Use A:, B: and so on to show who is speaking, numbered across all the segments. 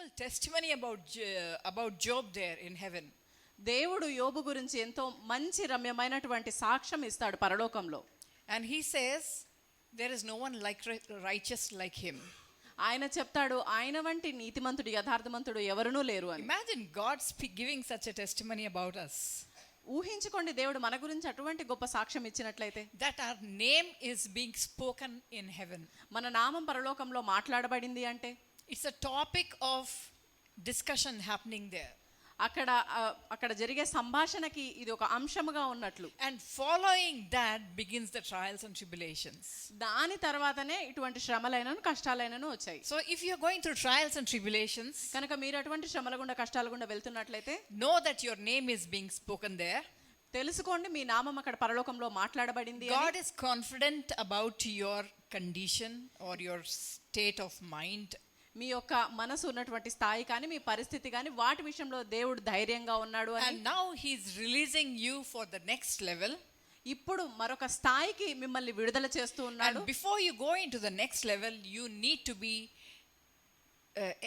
A: wonderful testimony about Job there in heaven.
B: దేవుడు యోబు గురించి ఎంతో మంచి రమ్యమైనటువంటి సాక్ష్యం ఇస్తాడు పరలోకంలో.
A: And he says there is no one like righteous like him.
B: ఆయన చెప్తాడు ఆయన వంటి నీతిమంతుడు యథార్థమంతుడు ఎవరునూ లేరు అని.
A: Imagine God giving such a testimony about us.
B: ఊహించుకోండి దేవుడు మన గురించి అటువంటి గొప్ప సాక్ష్యం ఇచ్చినట్లయితే.
A: That our name is being spoken in heaven.
B: మన నామం పరలోకంలో మాట్లాడబడింది అంటే
A: it's a topic of discussion happening there.
B: అక్కడ జరిగే సంభాషణకి ఇది ఒక అంశముగా ఉన్నట్లు.
A: And following that begins the trials and tribulations.
B: దాని తర్వాతనే ఇటువంటి శ్రమలైనను కష్టాలైనను వచ్చాయి.
A: So if you are going through trials and tribulations,
B: కనుక మీరు అటువంటి శ్రమల గుండా కష్టాల గుండా వెళ్తున్నట్లయితే
A: know that your name is being spoken there.
B: తెలుసుకోండి మీ నామం అక్కడ పరలోకంలో మాట్లాడబడింది.
A: God is confident about your condition or your state of mind.
B: మీ యొక్క మనసు ఉన్నటువంటి స్థాయి కానీ మీ పరిస్థితి కానీ వాటి విషయంలో దేవుడు ధైర్యంగా ఉన్నాడు అని.
A: And now he is releasing you for the next level.
B: ఇప్పుడు మరొక స్థాయికి మిమ్మల్ని విడుదల చేస్తూ ఉన్నాడు.
A: And before you go into the next level, you need to be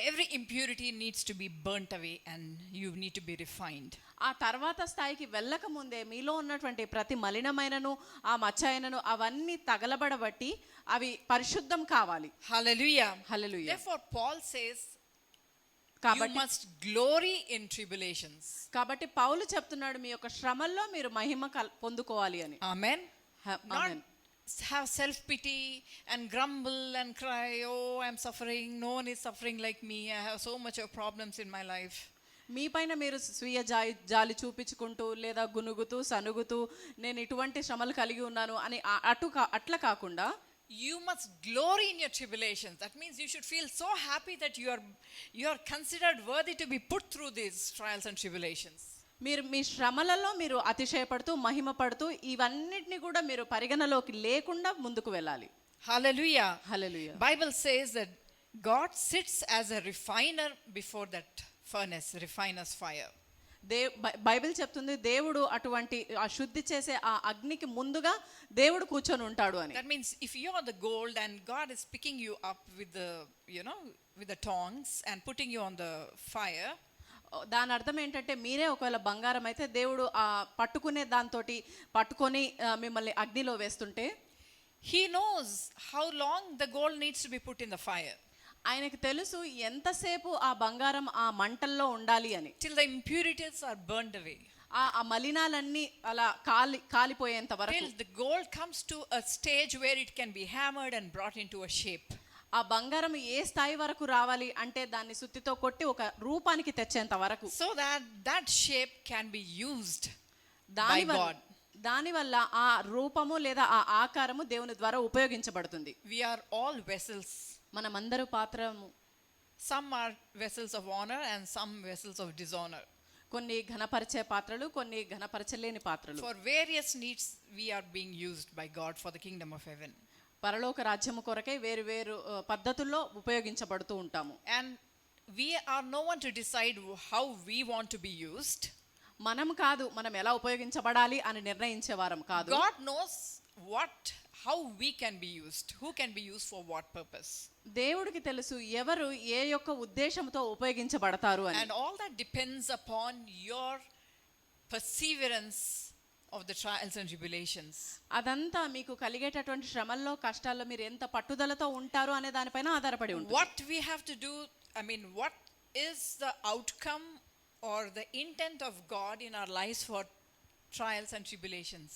A: every impurity needs to be burnt away and you need to be refined.
B: ఆ తర్వాత స్థాయికి వెళ్ళక ముందే మీలో ఉన్నటువంటి ప్రతి మలినమైనను ఆ మచ్చైనను అవన్నీ తగలబడబట్టి అవి పరిశుద్ధం కావాలి.
A: Hallelujah.
B: Hallelujah.
A: Therefore Paul says
B: you
A: must glory in tribulations.
B: కాబట్టి పౌలు చెప్తున్నాడు మీ యొక్క శ్రమల్లో మీరు మహిమ పొందుకోవాలి అని.
A: Amen.
B: Amen.
A: Have self pity and grumble and cry, oh I'm suffering, no one is suffering like me, I have so much of problems in my life.
B: మీపైన మీరు స్వీయ జాలి చూపించుకుంటూ లేదా గునుగుతూ సనుగుతూ నేను ఇటువంటి శ్రమలు కలిగి ఉన్నాను అని అట్లా కాకుండా
A: you must glory in your tribulations. That means you should feel so happy that you are considered worthy to be put through these trials and tribulations.
B: మీరు మీ శ్రమలలో మీరు అతిశయపడుతూ మహిమపడుతూ ఇవన్నిటిని కూడా మీరు పరిగణలోకి లేకుండా ముందుకు వెళ్ళాలి.
A: Hallelujah.
B: Hallelujah.
A: Bible says that God sits as a refiner before that furnace, refiner's fire.
B: Bible చెప్తుంది దేవుడు అటువంటి శుద్ధి చేసే ఆ అగ్నికి ముందుగా దేవుడు కూర్చొని ఉంటాడు అని.
A: That means if you are the gold and God is picking you up with the with the tongs and putting you on the fire,
B: దాని అర్థం ఏంటంటే మీరే ఒకవేళ బంగారం అయితే దేవుడు ఆ పట్టుకునే దాంతోటి పట్టుకొని మిమ్మల్ని అగ్నిలో వేస్తుంటే
A: he knows how long the gold needs to be put in the fire.
B: ఆయనకు తెలుసు ఎంతసేపు ఆ బంగారం ఆ మంటల్లో ఉండాలి అని.
A: Till the impurities are burned away.
B: ఆ మలినాలన్నీ అలా కాలిపోయేంత వరకు.
A: Till the gold comes to a stage where it can be hammered and brought into a shape.
B: ఆ బంగారం ఏ స్థాయి వరకు రావాలి అంటే దాన్ని సుత్తితో కొట్టి ఒక రూపానికి తెచ్చేంత వరకు.
A: So that shape can be used by God.
B: దానివల్ల ఆ రూపము లేదా ఆ ఆకారము దేవుని ద్వారా ఉపయోగించబడుతుంది.
A: We are all vessels.
B: మనమందరూ పాత్రము.
A: Some are vessels of honor and some vessels of dishonor.
B: కొన్ని ఘనపరిచే పాత్రలు కొన్ని ఘనపరచలేని పాత్రలు.
A: For various needs we are being used by God for the kingdom of heaven.
B: పరలోక రాజ్యము కొరకై వేరు వేరు పద్ధతుల్లో ఉపయోగించబడుతూ ఉంటాము.
A: And we are no one to decide how we want to be used.
B: మనం కాదు మనం ఎలా ఉపయోగించబడాలి అని నిర్ణయించేవారం కాదు.
A: God knows how we can be used, who can be used for what purpose.
B: దేవుడికి తెలుసు ఎవరు ఏ యొక్క ఉద్దేశంతో ఉపయోగించబడతారు అని.
A: And all that depends upon your perseverance of the trials and tribulations.
B: అదంతా మీకు కలిగేటటువంటి శ్రమల్లో కష్టాల్లో మీరు ఎంత పట్టుదలతో ఉంటారు అనే దానిపైన ఆధారపడి ఉంటుంది.
A: What we have to do, what is the outcome or the intent of God in our lives for trials and tribulations?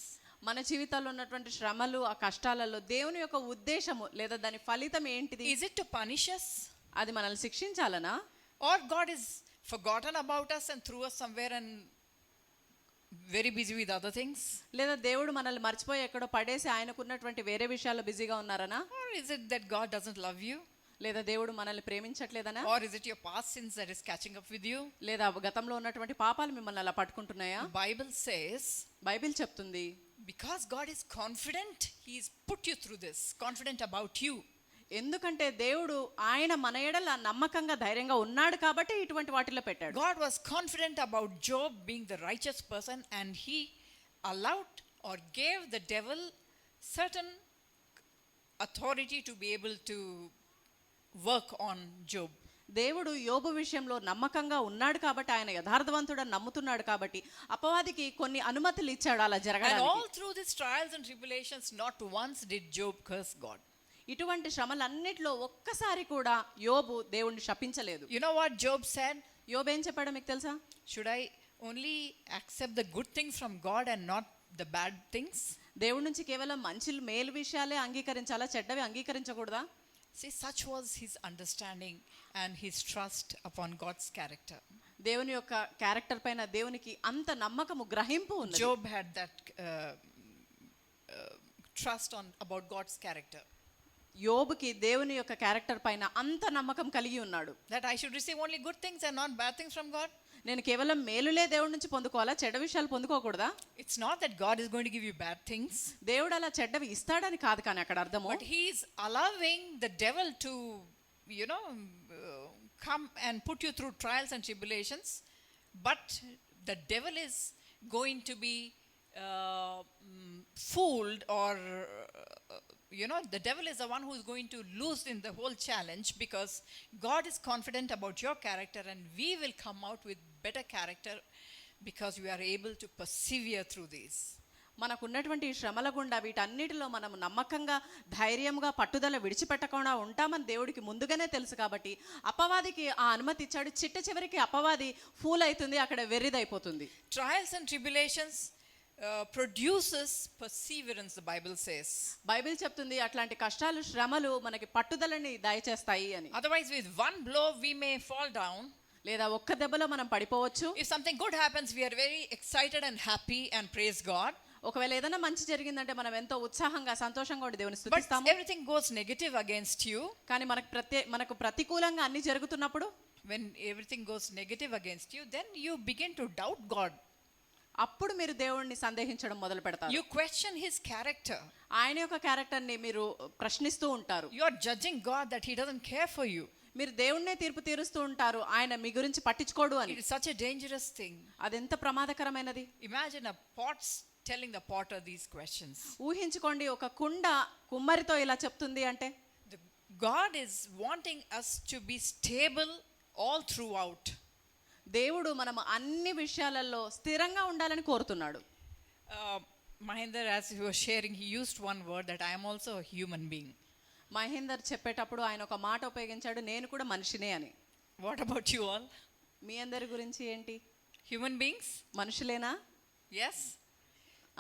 B: మన జీవితాల్లో ఉన్నటువంటి శ్రమలు ఆ కష్టాలలో దేవుని యొక్క ఉద్దేశము లేదా దాని ఫలితం ఏంటిది?
A: Is it to punish us?
B: అది మనల్ని శిక్షించాలనా?
A: Or God is forgotten about us and threw us somewhere and very busy with other things?
B: లేదా దేవుడు మనల్ని మర్చిపోయి ఎక్కడో పడేసి ఆయనకున్నటువంటి వేరే విషయాల్లో బిజీగా ఉన్నారనా?
A: Or is it that God doesn't love you?
B: లేదా దేవుడు మనల్ని ప్రేమించట్లేదనా?
A: Or is it your past sins that is catching up with you?
B: లేదా గతంలో ఉన్నటువంటి పాపాలు మిమ్మల్ని అలా పట్టుకుంటున్నాయా?
A: Bible says,
B: బైబిల్ చెప్తుంది
A: because God is confident, he has put you through this, confident about you.
B: ఎందుకంటే దేవుడు ఆయన మన ఎడల నమ్మకంగా ధైర్యంగా ఉన్నాడు కాబట్టి ఇటువంటి వాటిలో పెట్టాడు.
A: God was confident about Job being the righteous person and he allowed or gave the devil certain authority to be able to work on Job.
B: దేవుడు యోబు విషయంలో నమ్మకంగా ఉన్నాడు కాబట్టి, ఆయన యథార్థవంతుడని నమ్ముతున్నాడు కాబట్టి అపవాదికి కొన్ని అనుమతులు ఇచ్చాడు అలా
A: And
B: జరగడానికి.
A: all through these trials and tribulations, not once did Job curse God.
B: ఇటువంటి శ్రమలన్నిటిలో ఒక్కసారి కూడా యోబు దేవుణ్ణి శపించలేదు.
A: You know what Job said?
B: యోబు ఏం చెప్పాడో మీకు తెలుసా?
A: Should I only accept the good things from God and not the bad things?
B: దేవుడి నుంచి కేవలం మంచి మేలు విషయాలే అంగీకరించాలా, చెడ్డవి అంగీకరించకూడదా?
A: See, such was his understanding and his trust upon God's character.
B: దేవుని యొక్క క్యారెక్టర్ పైన దేవునికి అంత నమ్మకము, గ్రహింపు ఉంది.
A: Job had that trust about God's character.
B: యోబుకి దేవుని యొక్క క్యారెక్టర్ పైన అంత నమ్మకం కలిగి ఉన్నాడు.
A: That I should receive only good things and not bad things from God.
B: నేను కేవలం మేలులే దేవుడి నుంచి పొందుకోవాలా, చెడ్డ విషయాలు పొందుకోకూడదా?
A: It's not that God is going to give you bad things.
B: దేవుడు అలా చెడ్డవి ఇస్తాడని కాదు, కానీ అక్కడ అర్థము
A: But he is allowing the devil to, come and put you through trials and tribulations. But the devil is going to be fooled, or the devil is the one who is going to lose in the whole challenge, because God is confident about your character and we will come out with better character because we are able to persevere through these.
B: మనకున్నటువంటి ఈ శ్రమల గుండా వీటన్నిటిలో మనం నమ్మకంగా, ధైర్యంగా, పట్టుదల విడిచిపెట్టకుండా ఉంటామని దేవుడికి ముందుగానే తెలుసు కాబట్టి అపవాదికి ఆ అనుమతి ఇచ్చాడు. చివరికి అపవాది ఫూల్ అవుతుంది, అక్కడ వెర్రిదైపోతుంది.
A: Trials and tribulations produces perseverance, the Bible says.
B: Bible చెప్తుంది అట్లాంటి కష్టాలు, శ్రమలు మనకి పట్టుదలని దయచేస్తాయి అని.
A: Otherwise, with one blow we may fall down.
B: లేదా ఒక్క దెబ్బలో మనం పడిపోవచ్చు.
A: If something good happens, we are very excited and happy and praise God.
B: ఒకవేళ ఏదైనా మంచి జరిగిందంటే మనం ఎంతో ఉత్సాహంగా, సంతోషంగా ఉండి దేవుని
A: But
B: స్తుతిస్తాము.
A: everything goes negative against you.
B: కానీ మనకు ప్రతికూలంగా అన్ని జరుగుతున్నప్పుడు,
A: When everything goes negative against you, then you begin to doubt God.
B: అప్పుడు మీరు దేవుణ్ణి సందేహించడం మొదలు పెడతారు.
A: You question his character.
B: ఆయన యొక్క క్యారెక్టర్ని మీరు ప్రశ్నిస్తూ ఉంటారు.
A: You are judging God that he doesn't care for you.
B: మీరు దేవుణ్ణే తీర్పు తీరుస్తూ ఉంటారు, ఆయన మీ గురించి పట్టించుకోడు అని.
A: It is such a dangerous thing.
B: అదెంత ప్రమాదకరమైనది.
A: Imagine a pot telling the potter these questions.
B: ఊహించుకోండి, ఒక కుండ కుమ్మరితో ఇలా చెప్తుంది అంటే.
A: God is wanting us to be stable all throughout.
B: దేవుడు మనం అన్ని విషయాలలో స్థిరంగా ఉండాలని కోరుతున్నాడు.
A: Mahinder, as he was sharing, he used one word, that I am also a human being.
B: Mahender చెప్పేటప్పుడు ఆయన ఒక మాట ఉపయోగించాడు, నేను కూడా మనిషినే అని.
A: What about you all?
B: మీ అందరి గురించి ఏంటి?
A: Human beings?
B: మనుషులేనా?
A: Yes.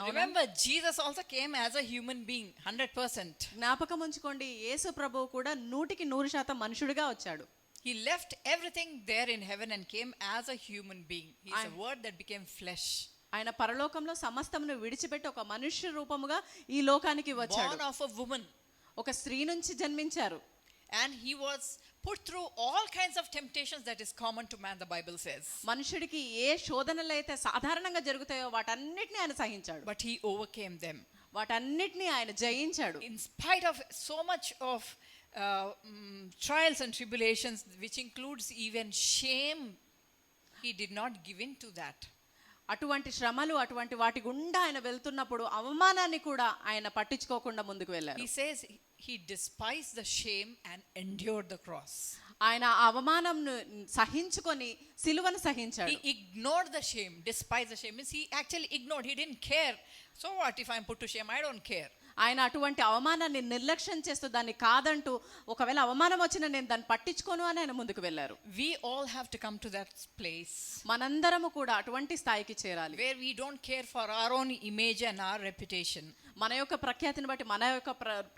A: Remember, Jesus also came as a human being, 100%.
B: జ్ఞాపకం ఉంచుకోండి, యేసు ప్రభువు కూడా 100% మనుషుడిగా వచ్చాడు.
A: He left everything there in heaven and came as a human being. He is a word that became flesh.
B: ఆయన పరలోకంలో సమస్తమును విడిచిపెట్టి ఒక మనుష్య రూపముగా ఈ లోకానికి వచ్చాడు.
A: Born of a woman.
B: ఒక స్త్రీ నుంచి జన్మించారు.
A: And he was put through all kinds of temptations that is common to man, the Bible says.
B: మనుషుడికి ఏ శోధనలు అయితే సాధారణంగా జరుగుతాయో వాటన్నిటిని ఆయన సహించాడు.
A: But he overcame them.
B: వాటన్నిటిని ఆయన జయించాడు.
A: In spite of so much of trials and tribulations, which includes even shame, he did not give in to that.
B: అటువంటి శ్రమలు, అటువంటి వాటి గుండా ఆయన వెళ్తున్నప్పుడు అవమానాన్ని కూడా ఆయన పట్టించుకోకుండా ముందుకు వెళ్ళారు.
A: He says he despised the shame and endured the cross.
B: ఆయన అవమానంను సహించుకొని సిలువను సహించాడు.
A: He ignored the shame, despised the shame. Means he actually ignored, he didn't care. So what if I'm put to shame? I don't care.
B: ఆయన అటువంటి అవమానాన్ని నిర్లక్ష్యం చేస్తూ, దాన్ని కాదంటూ, ఒకవేళ అవమానం వచ్చినా నేను దాన్ని పట్టించుకోను అని ఆయన ముందుకు వెళ్ళారు.
A: We all have to come to that place.
B: మనందరము కూడా అటువంటి స్థాయికి చేరాలి.
A: Where we don't care for our own image and our reputation.
B: మన యొక్క ప్రఖ్యాతిని బట్టి, మన యొక్క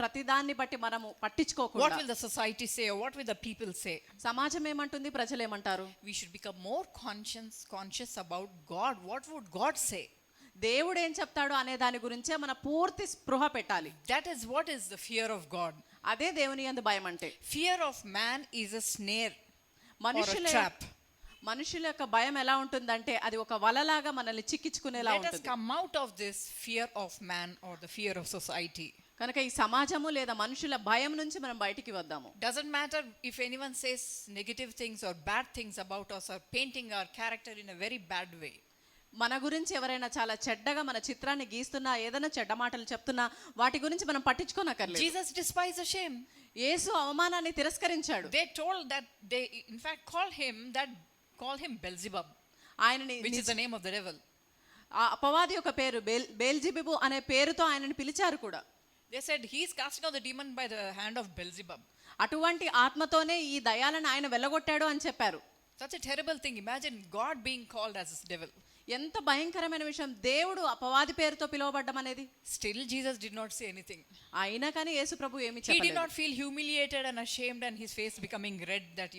B: ప్రతిదాన్ని బట్టి మనము పట్టించుకోకూడదు.
A: What will the society say, or what will the people say?
B: సమాజం ఏమంటుంది, ప్రజలు ఏమంటారు?
A: We should become more conscious about God. What would God say?
B: దేవుడు ఏం చెప్తాడు అనే దాని గురించే మన పూర్తి స్పృహ పెట్టాలి.
A: That is what is the fear of God.
B: అదే దేవుని యందు భయం అంటే.
A: Fear of man is a snare or a trap.
B: మనుషుల యొక్క భయం ఎలా ఉంటుందంటే అది ఒక వలలాగా మనల్ని చిక్కించుకునేలా ఉంటుంది.
A: Let us come out of this fear of man or the fear of society.
B: కనుక ఈ సమాజము లేదా మనుషుల భయం నుంచి మనం బయటికి వద్దాము.
A: Doesn't matter if anyone says negative things or bad things about us or painting our character in a very bad way.
B: మన గురించి ఎవరైనా చాలా చెడ్డగా మన చిత్రాన్ని గీస్తున్నా, ఏదైనా చెడ్డ మాటలు చెప్తున్నా, వాటి గురించి మనం పట్టించుకోనక్కర్లేదు.
A: Jesus despised the shame.
B: యేసు అవమానాన్ని తిరస్కరించాడు.
A: They told that they in fact call him Beelzebub,
B: ఆయనని
A: which is the name of the devil.
B: ఆ అపవాది యొక్క పేరు బేల్జెబుబు అనే పేరుతో ఆయనని పిలిచారు కూడా.
A: They said he is casting out the demon by the hand of Beelzebub.
B: అటువంటి ఆత్మతోనే ఈ దయ్యాలను ఆయన వెళ్ళగొట్టాడు అని చెప్పారు.
A: Such a terrible thing. Imagine God being called as a devil.
B: ఎంత భయంకరమైన విషయం, దేవుడు అపవాది పేరుతో పిలువబడ్డం అనేది.
A: Still Jesus did not say anything.
B: అయినా కానీ యేసు ప్రభు ఏమీ
A: He
B: చెప్పలేదు.
A: did not feel humiliated and ashamed and his face becoming red that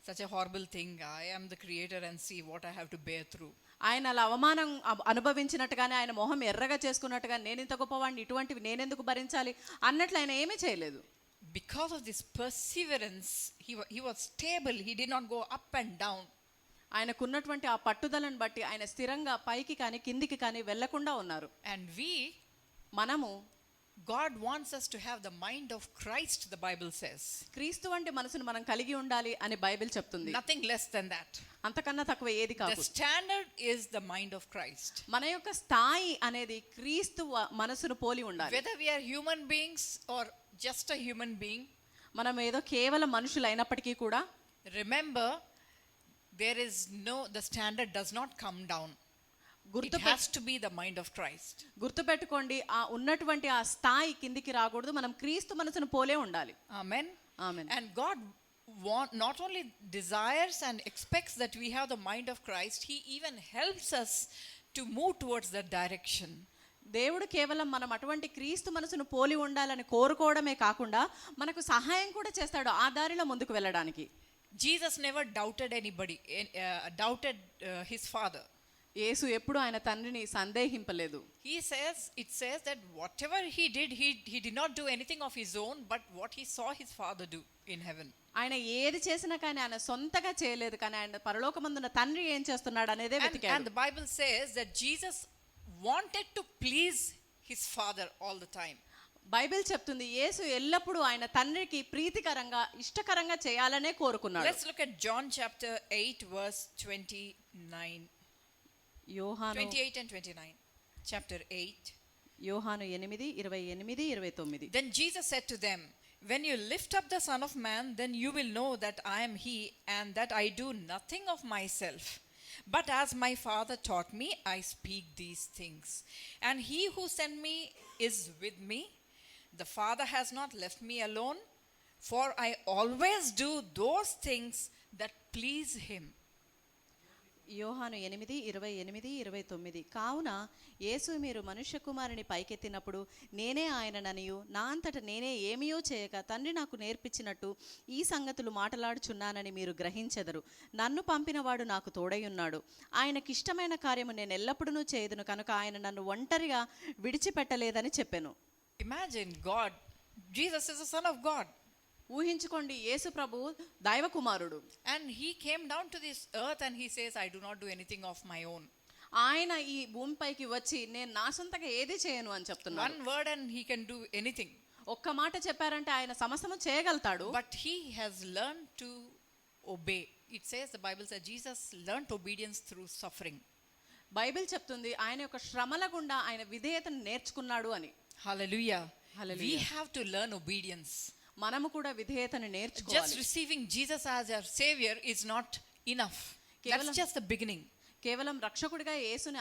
A: such a horrible thing. I am the creator and see what I have to bear through.
B: ఆయన అలా అవమానం అనుభవించినట్టుగానే, ఆయన మొహం ఎర్రగా చేసుకున్నట్టుగా, నేను ఇంత గొప్పవాడిని, ఇటువంటివి నేనెందుకు భరించాలి అన్నట్లు ఆయన ఏమీ చేయలేదు.
A: Because of this perseverance, he was stable. He did not go up and down.
B: ఆయనకున్నటువంటి ఆ పట్టుదలను బట్టి ఆయన స్థిరంగా పైకి కానీ కిందికి కానీ వెళ్లకుండా ఉన్నారు.
A: And
B: మనము
A: God wants us to have the mind of Christ, the Bible says.
B: క్రీస్తు వంటి మనసును మనం కలిగి ఉండాలి అని బైబిల్ చెప్తుంది.
A: Nothing less than that.
B: అంతకన్నా తక్కువ ఏది కాదు.
A: The standard is the mind of Christ.
B: మన యొక్క స్థాయి అనేది క్రీస్తు మనసును పోలి ఉండాలి.
A: Whether we are human beings or just a human being,
B: మనం ఏదో కేవలం మనుషులు అయినప్పటికీ కూడా,
A: remember the standard does not come down. It has to be the mind of Christ.
B: గుర్తుపెట్టుకోండి, ఆ ఉన్నటువంటి ఆ స్థాయి కిందికి రాకూడదు. మనం క్రీస్తు మనసును పోలే ఉండాలి.
A: Amen.
B: Amen.
A: And God not only desires and expects that we have the mind of Christ, he even helps us to move towards that direction.
B: దేవుడు కేవలం మనం అటువంటి క్రీస్తు మనసును పోలి ఉండాలని కోరుకోవడమే కాకుండా మనకు సహాయం కూడా చేస్తాడు ఆ దారిలో ముందుకు వెళ్ళడానికి.
A: Jesus never doubted his father.
B: యేసు ఎప్పుడు ఆయన తండ్రిని సందేహింపలేదు.
A: It says that whatever he did, he did not do anything of his own, but what he saw his father do in heaven.
B: ఆయన ఏది చేసినా కానీ ఆయన సొంతగా చేయలేదు, కానీ ఆయన పరలోకమందున్న తండ్రి ఏం చేస్తున్నాడు అనేదే వెతికాడు.
A: And the Bible says that Jesus wanted to please his father all the time.
B: Bible చెప్తుంది యేసు ఎల్లప్పుడూ ఆయన తండ్రికి ప్రీతికరంగా ఇష్టకరంగా చేయాలనే కోరుకున్నాడు.
A: Let's look at John chapter 8 verse 29.
B: యోహాను
A: 28 and 29. Chapter 8.
B: యోహాను 8:28-29.
A: Then Jesus said to them, when you lift up the Son of Man, then you will know that I am he, and that I do nothing of myself. But as my Father taught me, I speak these things. And he who sent me is with me. The Father has not left me alone, for I always do those things that please him.
B: యోహాను 8:28-29. కావున యేసు మీరు మనుష్య కుమారుని పైకెత్తినప్పుడు నేనే ఆయనననియు నా అంతట నేనే ఏమియో చేయక తండ్రి నాకు నేర్పించినట్టు ఈ సంగతులు మాట్లాడుచున్నానని మీరు గ్రహించెదరు. నన్ను పంపినవాడు నాకు తోడైయున్నాడు. ఆయనకిష్టమైన కార్యము నేను ఎల్లప్పుడూ చేయుదును కనుక ఆయన నన్ను ఒంటరిగా విడిచిపెట్టలేదని చెప్పెను.
A: Imagine Jesus is the Son of God.
B: ఊహించుకోండి, యేసు ప్రభు దైవ కుమారుడు.
A: And he came down to this earth and he says, I do not do anything of my own.
B: ఆయన ఈ భూమిపైకి వచ్చి నేను నా సొంతంగా ఏది చేయను అని చెప్తున్నాడు.
A: One word and he can do anything.
B: ఒక్క మాట చెప్పారంటే ఆయన సమస్తము చేయగలుగుతాడు.
A: But he has learned to obey. It says, the Bible says, Jesus learned obedience through suffering.
B: Bible చెప్తుంది ఆయన యొక్క శ్రమల గుండా ఆయన విధేయతను నేర్చుకున్నాడు అని.
A: Hallelujah.
B: Hallelujah.
A: We have to learn obedience.
B: మనము కూడా విధేయతను
A: Just
B: నేర్చుకోవాలి.
A: receiving Jesus as our savior is not enough. That's just the beginning.
B: కేవలం రక్షకుడిగా యేసుని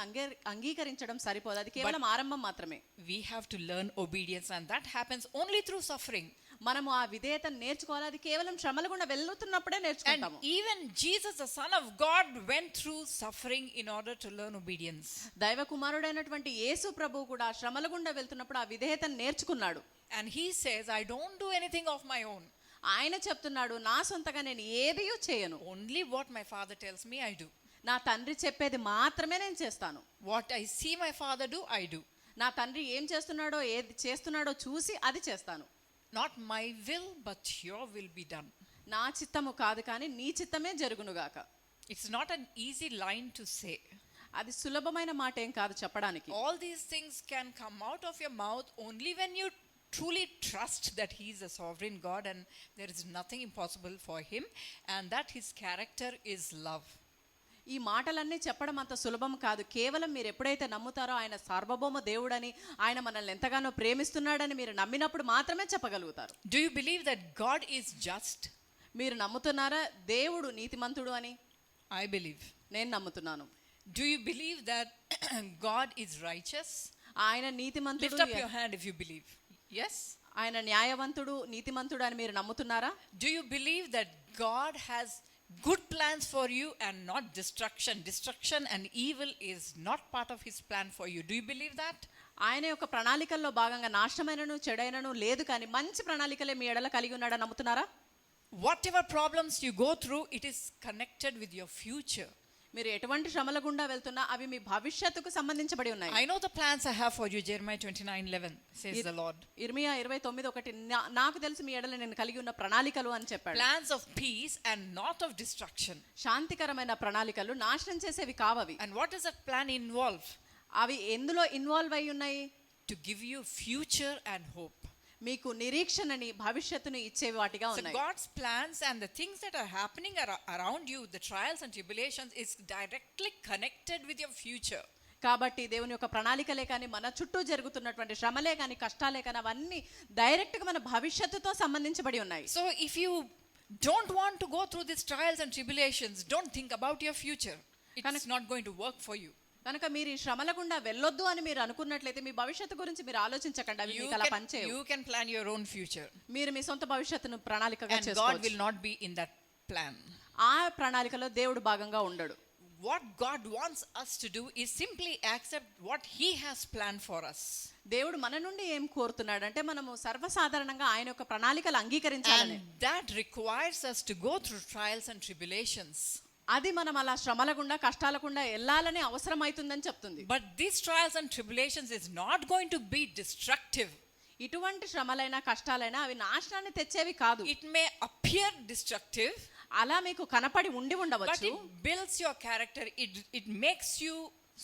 B: అంగీకరించడం సరిపోదు, అది కేవలం ఆరంభం మాత్రమే.
A: We have to learn obedience, and that happens only through suffering.
B: మనము ఆ విధేయతను నేర్చుకోవాలి, అది కేవలం శ్రమల గుండా వెళ్తున్నప్పుడే
A: And
B: నేర్చుకుంటాము.
A: even Jesus, the Son of God, went through suffering in order to learn obedience.
B: దైవ కుమారుడైనటువంటి యేసు ప్రభువు కూడా శ్రమల గుండా వెళ్తున్నప్పుడు ఆ విధేయతను నేర్చుకున్నాడు.
A: And he says, I don't do anything of my own.
B: ఆయన చెప్తున్నాడు, నా సొంతగా నేను ఏదియూ చేయను.
A: Only what my Father tells me, I do.
B: నా తండ్రి చెప్పేది మాత్రమే నేను చేస్తాను.
A: What I see my Father do, I do.
B: నా తండ్రి ఏం చేస్తున్నాడో ఏది చేస్తున్నాడో చూసి అది చేస్తాను.
A: Not my will, but your will be done.
B: నా చిత్తము కాదు కానీ నీ చిత్తమే జరుగునుగాక.
A: It's not an easy line to say.
B: అది సులభమైన మాట ఏం కాదు చెప్పడానికి.
A: All these things can come out of your mouth only when you truly trust that he is a sovereign God and there is nothing impossible for him, and that his character is love.
B: ఈ మాటలన్నీ చెప్పడం అంత సులభం కాదు. కేవలం మీరు ఎప్పుడైతే నమ్ముతారో ఆయన సార్వభౌమ దేవుడని, ఆయన మనల్ని ఎంతగానో ప్రేమిస్తున్నాడని మీరు నమ్మినప్పుడు మాత్రమే చెప్పగలుగుతారు.
A: Do you believe that God is just?
B: మీరు నమ్ముతున్నారా దేవుడు నీతిమంతుడు అని?
A: I believe.
B: నేను నమ్ముతున్నాను.
A: Do you believe that God is righteous?
B: ఆయన నీతిమంతుడు.
A: Lift up your hand if you believe. Yes?
B: ఆయన న్యాయవంతుడు, నీతిమంతుడు అని మీరు నమ్ముతున్నారా?
A: Do you believe that God has good plans for you and not destruction? Destruction and evil is not part of his plan for you. Do you believe that?
B: ఆయన యొక్క ప్రణాళికల్లో భాగంగా నాశనమైనను చెడైనను లేదు, కానీ మంచి ప్రణాళికలే మీ ఎడల కలిగి ఉన్నాడని నమ్ముతున్నారా?
A: Whatever problems you go through, it is connected with your future.
B: మీరు ఎటువంటి శ్రమల గుండా వెళ్తున్నా అవి మీ భవిష్యత్తుకు సంబంధించబడి ఉన్నాయి.
A: I know the plans I have for you, Jeremiah 29:11 says the Lord.
B: ఇర్మియా 29:1 నాకు తెలుసు మీ ఎడల నేను కలిగి ఉన్న ప్రణాళికలు అని చెప్పాడు.
A: Plans of peace and not of destruction.
B: శాంతికరమైన ప్రణాళికలు, నాశనం చేసేవి కావవి.
A: And what does that plan involve?
B: అవి ఎందులో ఇన్వాల్వ్ అయి ఉన్నాయి?
A: To give you future and hope.
B: మీకు నిరీక్షణని, భవిష్యత్తును ఇచ్చే వాటిగా
A: So
B: ఉన్నాయి.
A: God's plans and the things that are happening around you, the trials and tribulations, is directly connected with your future.
B: కాబట్టి దేవుని యొక్క ప్రణాళికలే కానీ, మన చుట్టూ జరుగుతున్నటువంటి శ్రమలే కానీ, కష్టాలే కానీ, అవన్నీ డైరెక్ట్గా మన భవిష్యత్తుతో సంబంధించబడి ఉన్నాయి.
A: So if you don't want to go through these trials and tribulations, don't think about your future. It's not going to work for you.
B: కనుక మీరు ఈ శ్రమల గుండా వెళ్ళొద్దు అని మీరు అనుకున్నట్లయితే మీ భవిష్యత్తు గురించి మీరు ఆలోచించకండి. అవి మీకు అలా పనిచేయవు.
A: You can plan your own future.
B: మీరు మీ సొంత భవిష్యత్తును ప్రణాళికగా
A: And
B: చేసుకోవచ్చు.
A: God will not be in that plan.
B: ఆ ప్రణాళికలో దేవుడు భాగంగా ఉండడు.
A: What God wants us to do is simply accept what he has planned for us.
B: దేవుడు మన నుండి ఏం కోరుతున్నాడంటే మనము సర్వసాధారణంగా ఆయన యొక్క ప్రణాళికలు అంగీకరించాలని.
A: And that requires us to go through trials and tribulations.
B: అది మనం అలా శ్రమల గుండా, కష్టాల గుండా వెళ్ళాలని అవసరమైతుందని చెప్తుంది.
A: But these trials and tribulations is not going to be destructive.
B: ఇటువంటి శ్రమలైనా కష్టాలైనా అవి నాశనాన్ని తెచ్చేవి కాదు.
A: It may appear destructive,
B: అలా మీకు కనపడి ఉండి
A: but
B: ఉండవచ్చు.
A: it builds your character. It makes you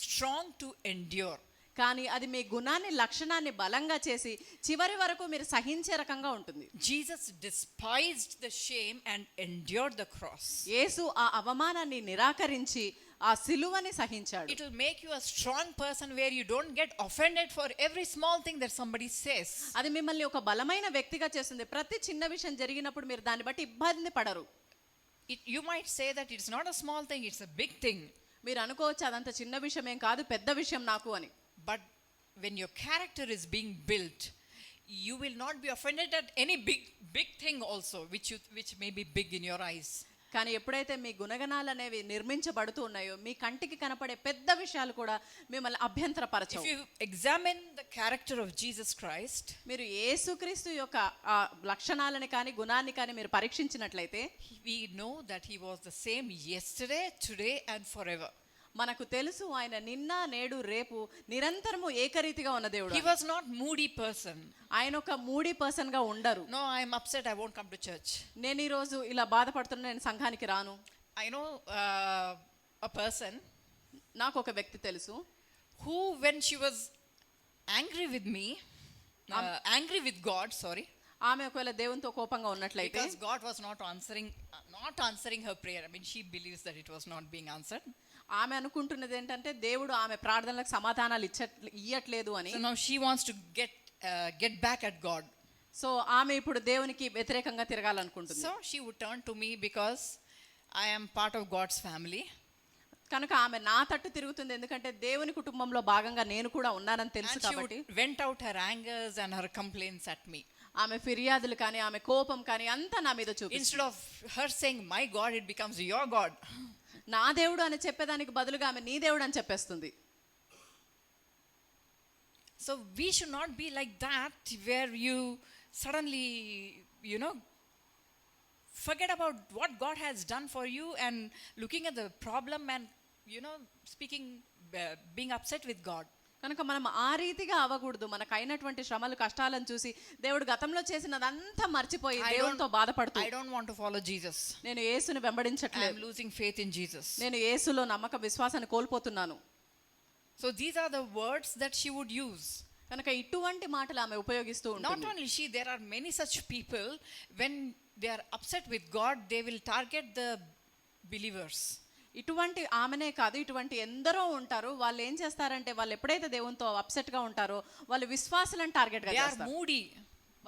A: strong to endure.
B: కానీ అది మీ గుణాన్ని, లక్షణాన్ని బలంగా చేసి చివరి వరకు మీరు సహించే రకంగా ఉంటుంది.
A: Jesus despised the shame and endured the cross.
B: యేసు ఆ అవమానాన్ని నిరాకరించి ఆ సిలువని సహించాడు.
A: It will make you a strong person where you don't get offended for every small thing that somebody says.
B: అది మిమ్మల్ని ఒక బలమైన వ్యక్తిగా చేస్తుంది. ప్రతి చిన్న విషయం జరిగినప్పుడు మీరు దాన్ని బట్టి ఇబ్బంది పడరు.
A: You might say that it's not a small thing, it's a big thing.
B: మీరు అనుకోవచ్చు అదంత చిన్న విషయం ఏం కాదు, పెద్ద విషయం నాకు అని.
A: But when your character is being built, you will not be offended at any big thing also, which may be big in your eyes.
B: కానీ ఎప్పుడైతే మీ గుణగణాలు అనేవి నిర్మించబడుతూ ఉన్నాయో, మీ కంటికి కనపడే పెద్ద విషయాలు కూడా మిమ్మల్ని అభ్యంతరపరచవు.
A: If you examine the character of Jesus Christ,
B: మీరు యేసుక్రీస్తు యొక్క లక్షణాలని కానీ, గుణాన్ని కానీ మీరు పరీక్షించినట్లయితే
A: we know that he was the same yesterday, today and forever.
B: మనకు తెలుసు ఆయన నిన్న, నేడు, రేపు నిరంతరము ఏకరీతిగా ఉన్న దేవుడు.
A: He was not moody person.
B: ఆయన ఒక మూడీ పర్సన్ గా ఉండరు.
A: No, I am upset, I won't come to church.
B: నేను ఈ రోజు ఇలా బాధపడుతున్నా, నేను సంఘానికి రాను.
A: I know a person
B: నాకు ఒక వ్యక్తి తెలుసు,
A: who when she was angry with me, angry with God, sorry,
B: ఆమె ఒకవేళ దేవునితో కోపంగా ఉన్నట్లయితే,
A: because God was not answering her prayer. I mean, she believes that it was not being answered.
B: ఆమె అనుకుంటున్నది ఏంటంటే దేవుడు ఆమె ప్రార్థనలకు సమాధానాలు ఇయ్యట్లేదు అని.
A: So now she wants to get back at God.
B: So ఆమె ఇప్పుడు దేవునికి వ్యతిరేకంగా తిరగాలనుకుంటుంది.
A: So she would turn to me because I am part of God's family.
B: కనుక ఆమె నా తట్టు తిరుగుతుంది, ఎందుకంటే దేవుని కుటుంబంలో భాగంగా నేను కూడా ఉన్నానని తెలుసు కాబట్టి.
A: And she went out her angers and her complaints at me.
B: ఆమె ఫిర్యాదులు కానీ, ఆమె కోపం కానీ అంతా నా మీద చూపిస్తుంది.
A: Instead of her saying my God, it becomes your God.
B: నా దేవుడు అని చెప్పేదానికి బదులుగా ఆమె నీ దేవుడు అని చెప్పేస్తుంది.
A: So we should not be like that, where you suddenly, forget about what God has done for you and looking at the problem and, speaking, being upset with God.
B: కనుక మనం ఆ రీతిగా అవ్వకూడదు. మనకు అయినటువంటి శ్రమలు, కష్టాలను చూసి దేవుడు గతంలో చేసినదంతా మర్చిపోయి దేవునితో బాధపడుతూ,
A: I don't want to follow Jesus.
B: నేను యేసుని వెంబడించట్లేదు,
A: I am losing faith in Jesus.
B: నేను యేసులో నమ్మక విశ్వాసాన్ని కోల్పోతున్నాను.
A: So these are the words that she would use.
B: కనుక ఇటువంటి మాటలు ఆమె ఉపయోగిస్తూ ఉంటుంది.
A: Not only she, there are many such people, when they are upset with God, they will target the believers.
B: ఇటువంటి ఆమెనే కాదు, ఇటువంటి ఎందరో ఉంటారు. వాళ్ళు ఏం చేస్తారంటే వాళ్ళు ఎప్పుడైతే దేవునితో అప్సెట్ గా ఉంటారో వాళ్ళు విశ్వాసులను టార్గెట్ గా
A: They are
B: చేస్తారు.
A: moody.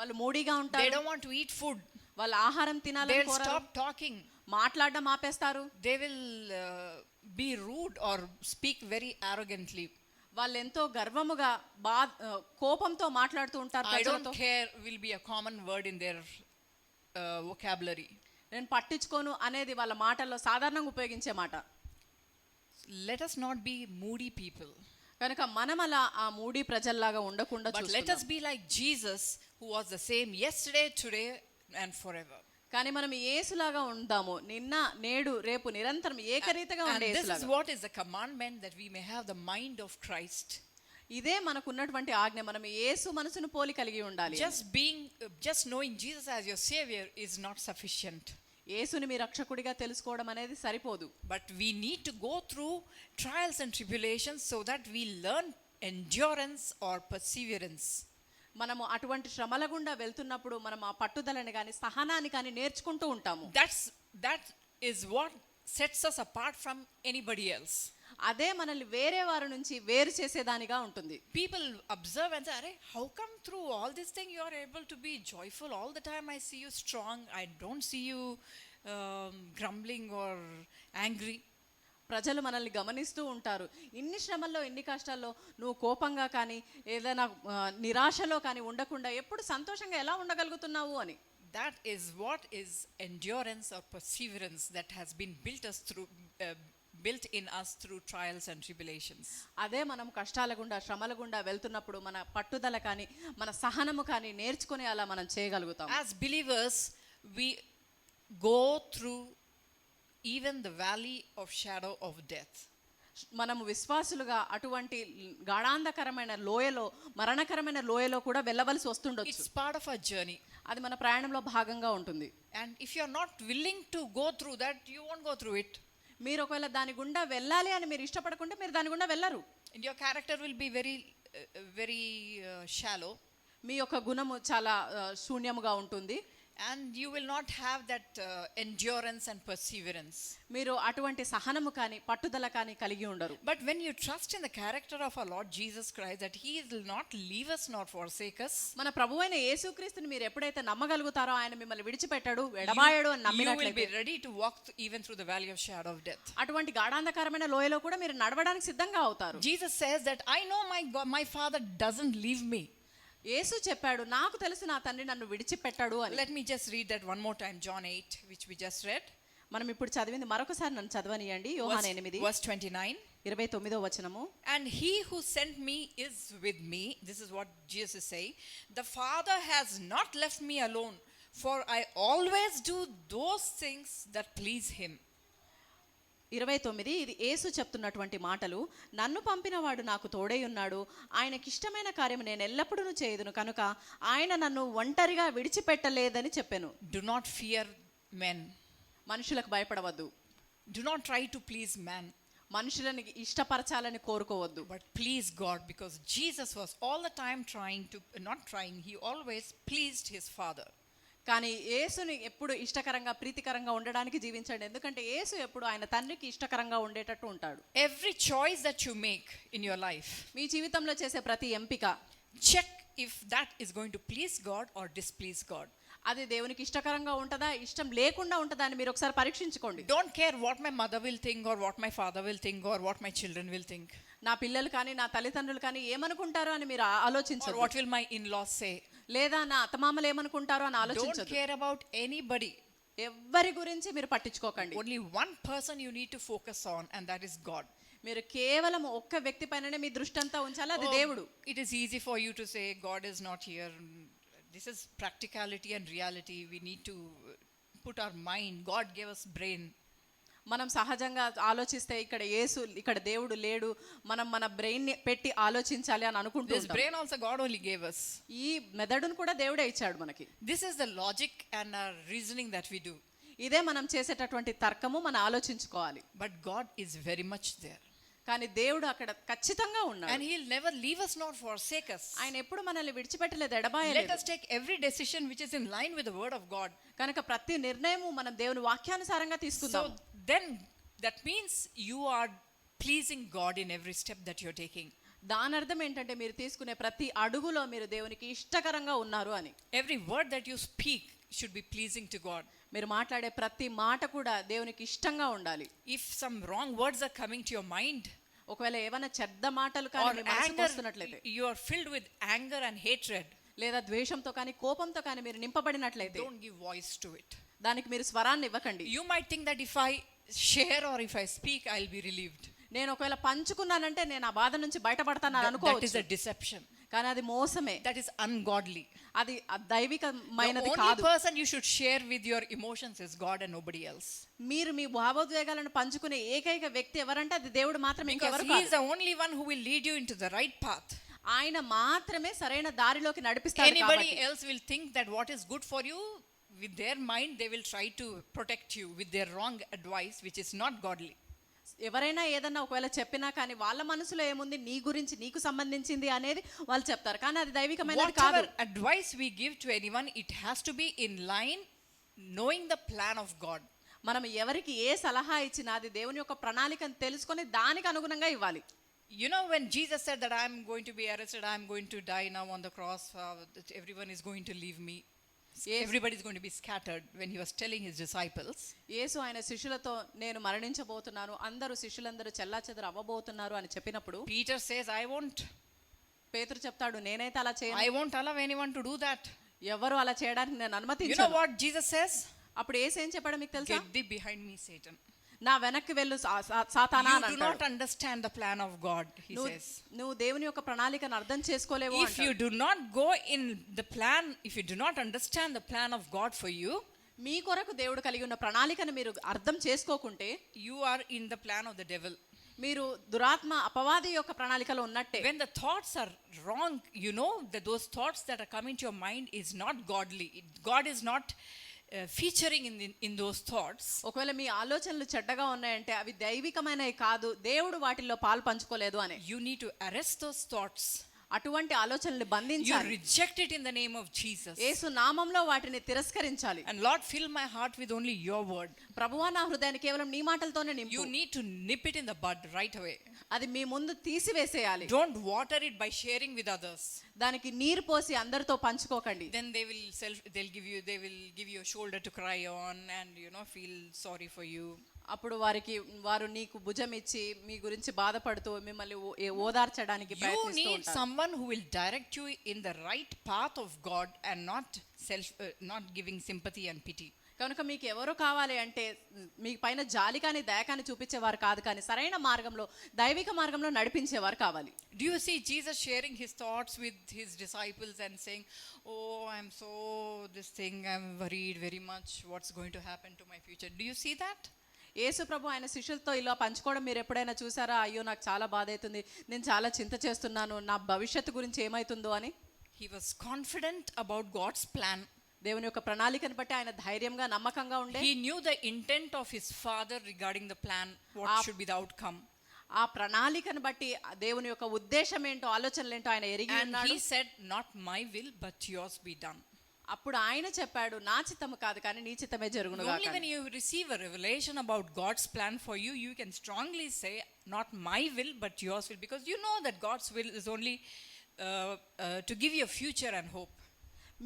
B: వాళ్ళు మూడీగా
A: They
B: ఉంటారు.
A: don't want to eat food.
B: వాళ్ళు ఆహారం తినాలని
A: They'll
B: కోరరు.
A: stop talking.
B: మాట్లాడడం ఆపేస్తారు.
A: They will be rude or speak very arrogantly.
B: వాళ్ళు ఎంతో గర్వముగా కోపంతో మాట్లాడుతూ ఉంటారు.
A: I don't
B: ప్రజలతో
A: care will be a common word in their vocabulary.
B: నేను పట్టించుకోను అనేది వాళ్ళ మాటల్లో సాధారణంగా ఉపయోగించే మాట.
A: Let us not be moody people.
B: కనుక మనం అలా ఆ మూడీ ప్రజల్లాగా ఉండకుండా
A: But let us be like Jesus, who was the same yesterday, today, and forever.
B: కానీ మనం యేసులాగా ఉందాము, నిన్న నేడు రేపు నిరంతరం ఏకరీతిగా
A: And
B: ఉండే
A: this is
B: యేసులాగా.
A: what is the commandment, that we may have the mind of Christ.
B: ఇదే మనకు ఉన్నటువంటి ఆజ్ఞ. మనం యేసు మనసును పోలి కలిగి ఉండాలి.
A: Just knowing Jesus as your savior is not sufficient.
B: యేసుని మీ రక్షకుడిగా తెలుసుకోవడం అనేది సరిపోదు.
A: But we need to go through trials and tribulations so that we learn endurance or perseverance.
B: మనము అటువంటి శ్రమల గుండా వెళ్తున్నప్పుడు మనం ఆ పట్టుదలని కానీ సహనాన్ని కానీ నేర్చుకుంటూ ఉంటాము.
A: That is what sets us apart from anybody else.
B: అదే మనల్ని వేరే వారి నుంచి వేరు చేసేదానిగా ఉంటుంది.
A: People observe and say, "Arey, how come through all this thing you are able to be joyful all the time? I see you strong. I don't see you grumbling or angry."
B: ప్రజలు మనల్ని గమనిస్తూ ఉంటారు. ఇన్ని శ్రమల్లో ఇన్ని కష్టాల్లో నువ్వు కోపంగా కానీ ఏదైనా నిరాశలో కానీ ఉండకుండా ఎప్పుడు సంతోషంగా ఎలా ఉండగలుగుతున్నావు అని.
A: That is what is endurance or perseverance that has been built in us through trials and tribulations.
B: అదే మనం కష్టాల గుండా శ్రమల గుండా వెళ్తున్నప్పుడు మన పట్టుదల కానీ మన సహనము కానీ నేర్చుకుని అలా మనం చేయగలుగుతాం.
A: As believers, we go through even the valley of shadow of death.
B: మనము విశ్వాసులుగా అటువంటి గాఢాంధకరమైన లోయలో మరణకరమైన లోయలో కూడా వెళ్ళవలసి వస్తుండొచ్చు.
A: It's part of our journey.
B: అది మన ప్రయాణంలో భాగంగా ఉంటుంది.
A: And if you are not willing to go through that, you won't go through it.
B: మీరు ఒకవేళ దాని గుండా వెళ్ళాలి అని మీరు ఇష్టపడకుంటే మీరు దాని గుండా వెళ్ళరు.
A: And your character will be very shallow.
B: మీ యొక్క గుణము చాలా శూన్యముగా ఉంటుంది.
A: And you will not have that endurance and perseverance.
B: మీరు అటువంటి సహనము కానీ పట్టుదల కానీ కలిగి ఉండరు.
A: But when you trust in the character of our Lord Jesus Christ, that he will not leave us nor forsake us,
B: మన ప్రభువైన యేసుక్రీస్తుని మీరు ఎప్పుడైతే నమ్మగలుగుతారో ఆయన మిమ్మల్ని విడిచిపెట్టడు ఎడబాయడు అని
A: you will
B: నమ్మినట్లయితే
A: be ready to walk even through the valley of shadow of death.
B: అటువంటి గాఢాంధకరమైన లోయలో కూడా మీరు నడవడానికి సిద్ధంగా అవుతారు.
A: Jesus says that I know my God, my Father doesn't leave me.
B: యేసు చెప్పాడు, నాకు తెలుసు నా తండ్రి నన్ను విడిచిపెట్టాడు అని.
A: Let me just read that one more time, John 8, which we just read.
B: మనం ఇప్పుడు చదివింది మరొకసారి నన్ను చదవనియండి. యోహాను 8
A: verse 29.
B: 29వ వచనము.
A: And he who sent me is with me. This is what Jesus is saying. The Father has not left me alone, for I always do those things that please him.
B: 29 ఇది యేసు చెప్తున్నటువంటి మాటలు. నన్ను పంపినవాడు నాకు తోడై ఉన్నాడు, ఆయనకిష్టమైన కార్యం నేను ఎల్లప్పుడూ చేయుదును కనుక ఆయన నన్ను ఒంటరిగా విడిచిపెట్టలేదని చెప్పాను.
A: Do not fear men.
B: మనుషులకు భయపడవద్దు.
A: Do not try to please man.
B: మనుషులని ఇష్టపరచాలని కోరుకోవద్దు.
A: But please God, because Jesus was all the time he always pleased his Father.
B: కానీ యేసుని ఎప్పుడు ఇష్టకరంగా ప్రీతికరంగా ఉండడానికి జీవించండి. ఎందుకంటే యేసు ఎప్పుడు ఆయన తండ్రికి ఇష్టకరంగా ఉండేటట్టు ఉంటాడు.
A: Every choice that you make in your life,
B: మీ జీవితంలో చేసే ప్రతి ఎంపిక
A: check if that is going to please God or displease God.
B: అది దేవునికి ఇష్టకరంగా ఉంటుందా ఇష్టం లేకుండా ఉంటుందా అని మీరు ఒకసారి పరీక్షించుకోండి.
A: Don't care what my mother will think or what my father will think or what my children will think.
B: నా పిల్లలు కానీ నా తల్లిదండ్రులు కానీ ఏమనుకుంటారో అని మీరు
A: Or
B: ఆలోచించరు.
A: what will my in-laws say?
B: లేదా నా అత్తమామలు ఏమనుకుంటారో అని
A: Don't
B: ఆలోచించదు.
A: care about anybody.
B: ఎవ్వరి గురించి మీరు పట్టించుకోకండి.
A: Only one person you need to focus on, and that is God.
B: మీరు కేవలం ఒక్క వ్యక్తి పైననే మీ దృష్టి అంతా ఉంచాలి, అది దేవుడు.
A: It is easy for you to say God is not here. This is practicality and reality. We need to put our mind. God gave us brain.
B: మనం సహజంగా ఆలోచిస్తే ఇక్కడ దేవుడు లేడు, మనం మన బ్రెయిన్ ని పెట్టి ఆలోచించాలి అని అనుకుంటూ
A: This brain also God only gave us.
B: ఈ మెదడును కూడా దేవుడే ఇచ్చాడు మనకి.
A: This is the logic and our reasoning that we do.
B: ఇదే మనం చేసేటటువంటి తర్కము, మనం ఆలోచించుకోవాలి.
A: But God is very much there.
B: కానీ దేవుడు అక్కడ ఖచ్చితంగా ఉన్నాడు.
A: And he'll never leave us nor forsake us.
B: ఆయన ఎప్పుడు మనల్ని విడిచిపెట్టలేదు,
A: Let
B: ఎడబాయలేదు.
A: us take every decision which is in line with the word of God.
B: కనుక ప్రతి నిర్ణయము మనం దేవుని వాక్యానుసారంగా తీసుకుందాం.
A: So then That means you are pleasing God in every step that you're taking.
B: దాని అర్థం ఏంటంటే మీరు తీసుకునే ప్రతి అడుగులో మీరు దేవునికి ఇష్టకరంగా ఉన్నారు అని.
A: Every word that you speak should be pleasing to God.
B: మీరు మాట్లాడే ప్రతి మాట కూడా దేవునికి ఇష్టంగా ఉండాలి.
A: If some wrong words are coming to your mind,
B: ఒకవేళ ఏమైనా చెడ్డ మాటలు కానీ
A: or
B: మీ మనసుకు
A: anger,
B: వస్తున్నట్లయితే,
A: you are filled with anger and hatred,
B: లేదా ద్వేషంతో కానీ కోపంతో కానీ మీరు నింపబడినట్లయితే
A: don't give voice to it.
B: దానికి మీరు స్వరాన్ని ఇవ్వకండి.
A: You might think that if I share or if I speak, I'll be relieved.
B: నేను ఒకవేళ పంచుకున్నానంటే నేను ఆ బాధ నుంచి బయటపడతానని
A: That is
B: అనుకోవచ్చు.
A: a deception.
B: కానీ అది మోసమే,
A: That is ungodly.
B: అది
A: The
B: దైవికమైనది
A: only
B: కాదు.
A: person you should share with your emotions is God and nobody else.
B: మీరు మీ భావోద్వేగాలను పంచుకునే ఏకైక వ్యక్తి ఎవరంటే అది దేవుడు మాత్రమే,
A: Because
B: ఇంకెవరు
A: He
B: కాదు.
A: is the only one who will lead you into the right path.
B: ఆయన మాత్రమే సరైన దారిలోకి నడిపిస్తాడు.
A: Anybody
B: కాబట్టి
A: else will think that what is good for you, with their mind they will try to protect you with their wrong advice, which is not godly.
B: ఎవరైనా ఏదన్నా ఒకవేళ చెప్పినా కానీ వాళ్ళ మనసులో ఏముంది నీ గురించి నీకు సంబంధించింది అనేది వాళ్ళు చెప్తారు, కానీ అది దైవికమైనది కాదు.
A: Whatever advice we give to anyone, it has to be in line knowing the plan of God.
B: మనం ఎవరికి ఏ సలహా ఇచ్చినా అది దేవుని యొక్క ప్రణాళికను తెలుసుకొని దానికి అనుగుణంగా ఇవ్వాలి.
A: You know, when Jesus said that I'm going to be arrested, I'm going to die now on the cross, that everyone is going to leave me, everybody is going to be scattered, when he was telling his disciples,
B: యేసు ఆయన శిష్యులతో నేను మరణించబోతున్నాను, అందరూ శిష్యులందరూ చెల్లాచెదరు అవ్వబోతున్నారు అని చెప్పినప్పుడు
A: Peter says, I won't.
B: పేతురు చెప్తాడు నేనైతే అలా చేయను,
A: I won't allow anyone to do that.
B: ఎవరు అలా చేయడానికి నేను
A: You know
B: అనుమతించను.
A: what Jesus says?
B: అప్పుడు యేసు ఏం చెప్పాడు మీకు తెలుసా?
A: Get thee behind me, Satan.
B: నా వెనక్కి వెళ్ళు సాతానా అని
A: You do not
B: అంటాడు.
A: understand the plan of God, he says.
B: నువ్వు దేవుని యొక్క ప్రణాళికను అర్థం చేసుకోలేవు
A: If you
B: అంటాడు.
A: do not go in the plan, if you do not understand the plan of God for you,
B: మీ కొరకు దేవుడు కలిగి ఉన్న ప్రణాళికను మీరు అర్థం చేసుకోకుంటే
A: you are in the plan of the devil.
B: మీరు దురాత్మ అపవాది యొక్క ప్రణాళికలో ఉన్నట్టే.
A: When the thoughts are wrong, you know that those thoughts that are coming to your mind is not godly. God is not featuring in those thoughts.
B: ఒకవేళ మీ ఆలోచనలు చెడ్డగా ఉన్నాయంటే అవి దైవికమైనవి కాదు, దేవుడు వాటిల్లో పాలు పంచుకోలేదు అని.
A: You need to arrest those thoughts.
B: అటువంటి ఆలోచనలు
A: You
B: బంధించాలి.
A: reject it in the name of Jesus.
B: యేసు నామంలో వాటిని తిరస్కరించాలి.
A: And Lord, fill my heart with only your word.
B: ప్రభువా నా హృదయాన్ని కేవలం నీ మాటలతోనే నింపు.
A: You need to nip it in the bud right away.
B: అది మీ ముందు తీసివేసేయాలి.
A: Don't water it by sharing with others.
B: దానికి నీరు పోసి అందరితో పంచుకోకండి.
A: Then they will give you a shoulder to cry on and feel sorry for you.
B: అప్పుడు వారు నీకు భుజం ఇచ్చి మీ గురించి బాధపడుతూ మిమ్మల్ని ఓదార్చడానికి
A: You
B: ప్రయత్నిస్తూ
A: need
B: ఉంటారు.
A: someone who will direct you in the right path of God and not giving sympathy and pity.
B: కనుక మీకు ఎవరు కావాలి అంటే మీ పైన జాలి కానీ దయ కానీ చూపించేవారు కాదు, కానీ సరైన మార్గంలో దైవిక మార్గంలో నడిపించేవారు కావాలి.
A: Do you see Jesus sharing his thoughts with his disciples and saying, oh, I'm worried very much, what's going to happen to my future? Do you see that?
B: యేసు ప్రభు ఆయన శిష్యులతో ఇలా పంచుకోవడం మీరు ఎప్పుడైనా చూసారా? అయ్యో నాకు చాలా బాధ అవుతుంది, నేను చాలా చింత చేస్తున్నాను, నా భవిష్యత్తు గురించి ఏమవుతుందో అని.
A: He was confident about God's plan.
B: దేవుని యొక్క ప్రణాళికను బట్టి ఆయన ధైర్యంగా నమ్మకంగా ఉండే.
A: He knew the intent of his father regarding the plan, what should be the outcome.
B: ఆ ప్రణాళికను బట్టి దేవుని యొక్క ఉద్దేశం ఏంటో ఆలోచనలు ఏంటో ఆయన ఎరిగి
A: And
B: ఉన్నాడు.
A: he said, not my will but yours be done.
B: అప్పుడు ఆయన చెప్పాడు నా చిత్తము కాదు కానీ నీ చిత్తమే జరుగును
A: Only
B: గాక.
A: when you receive a revelation about God's plan for you, you can strongly say, not my will but yours will, because you know that God's will is only to give you a future and hope.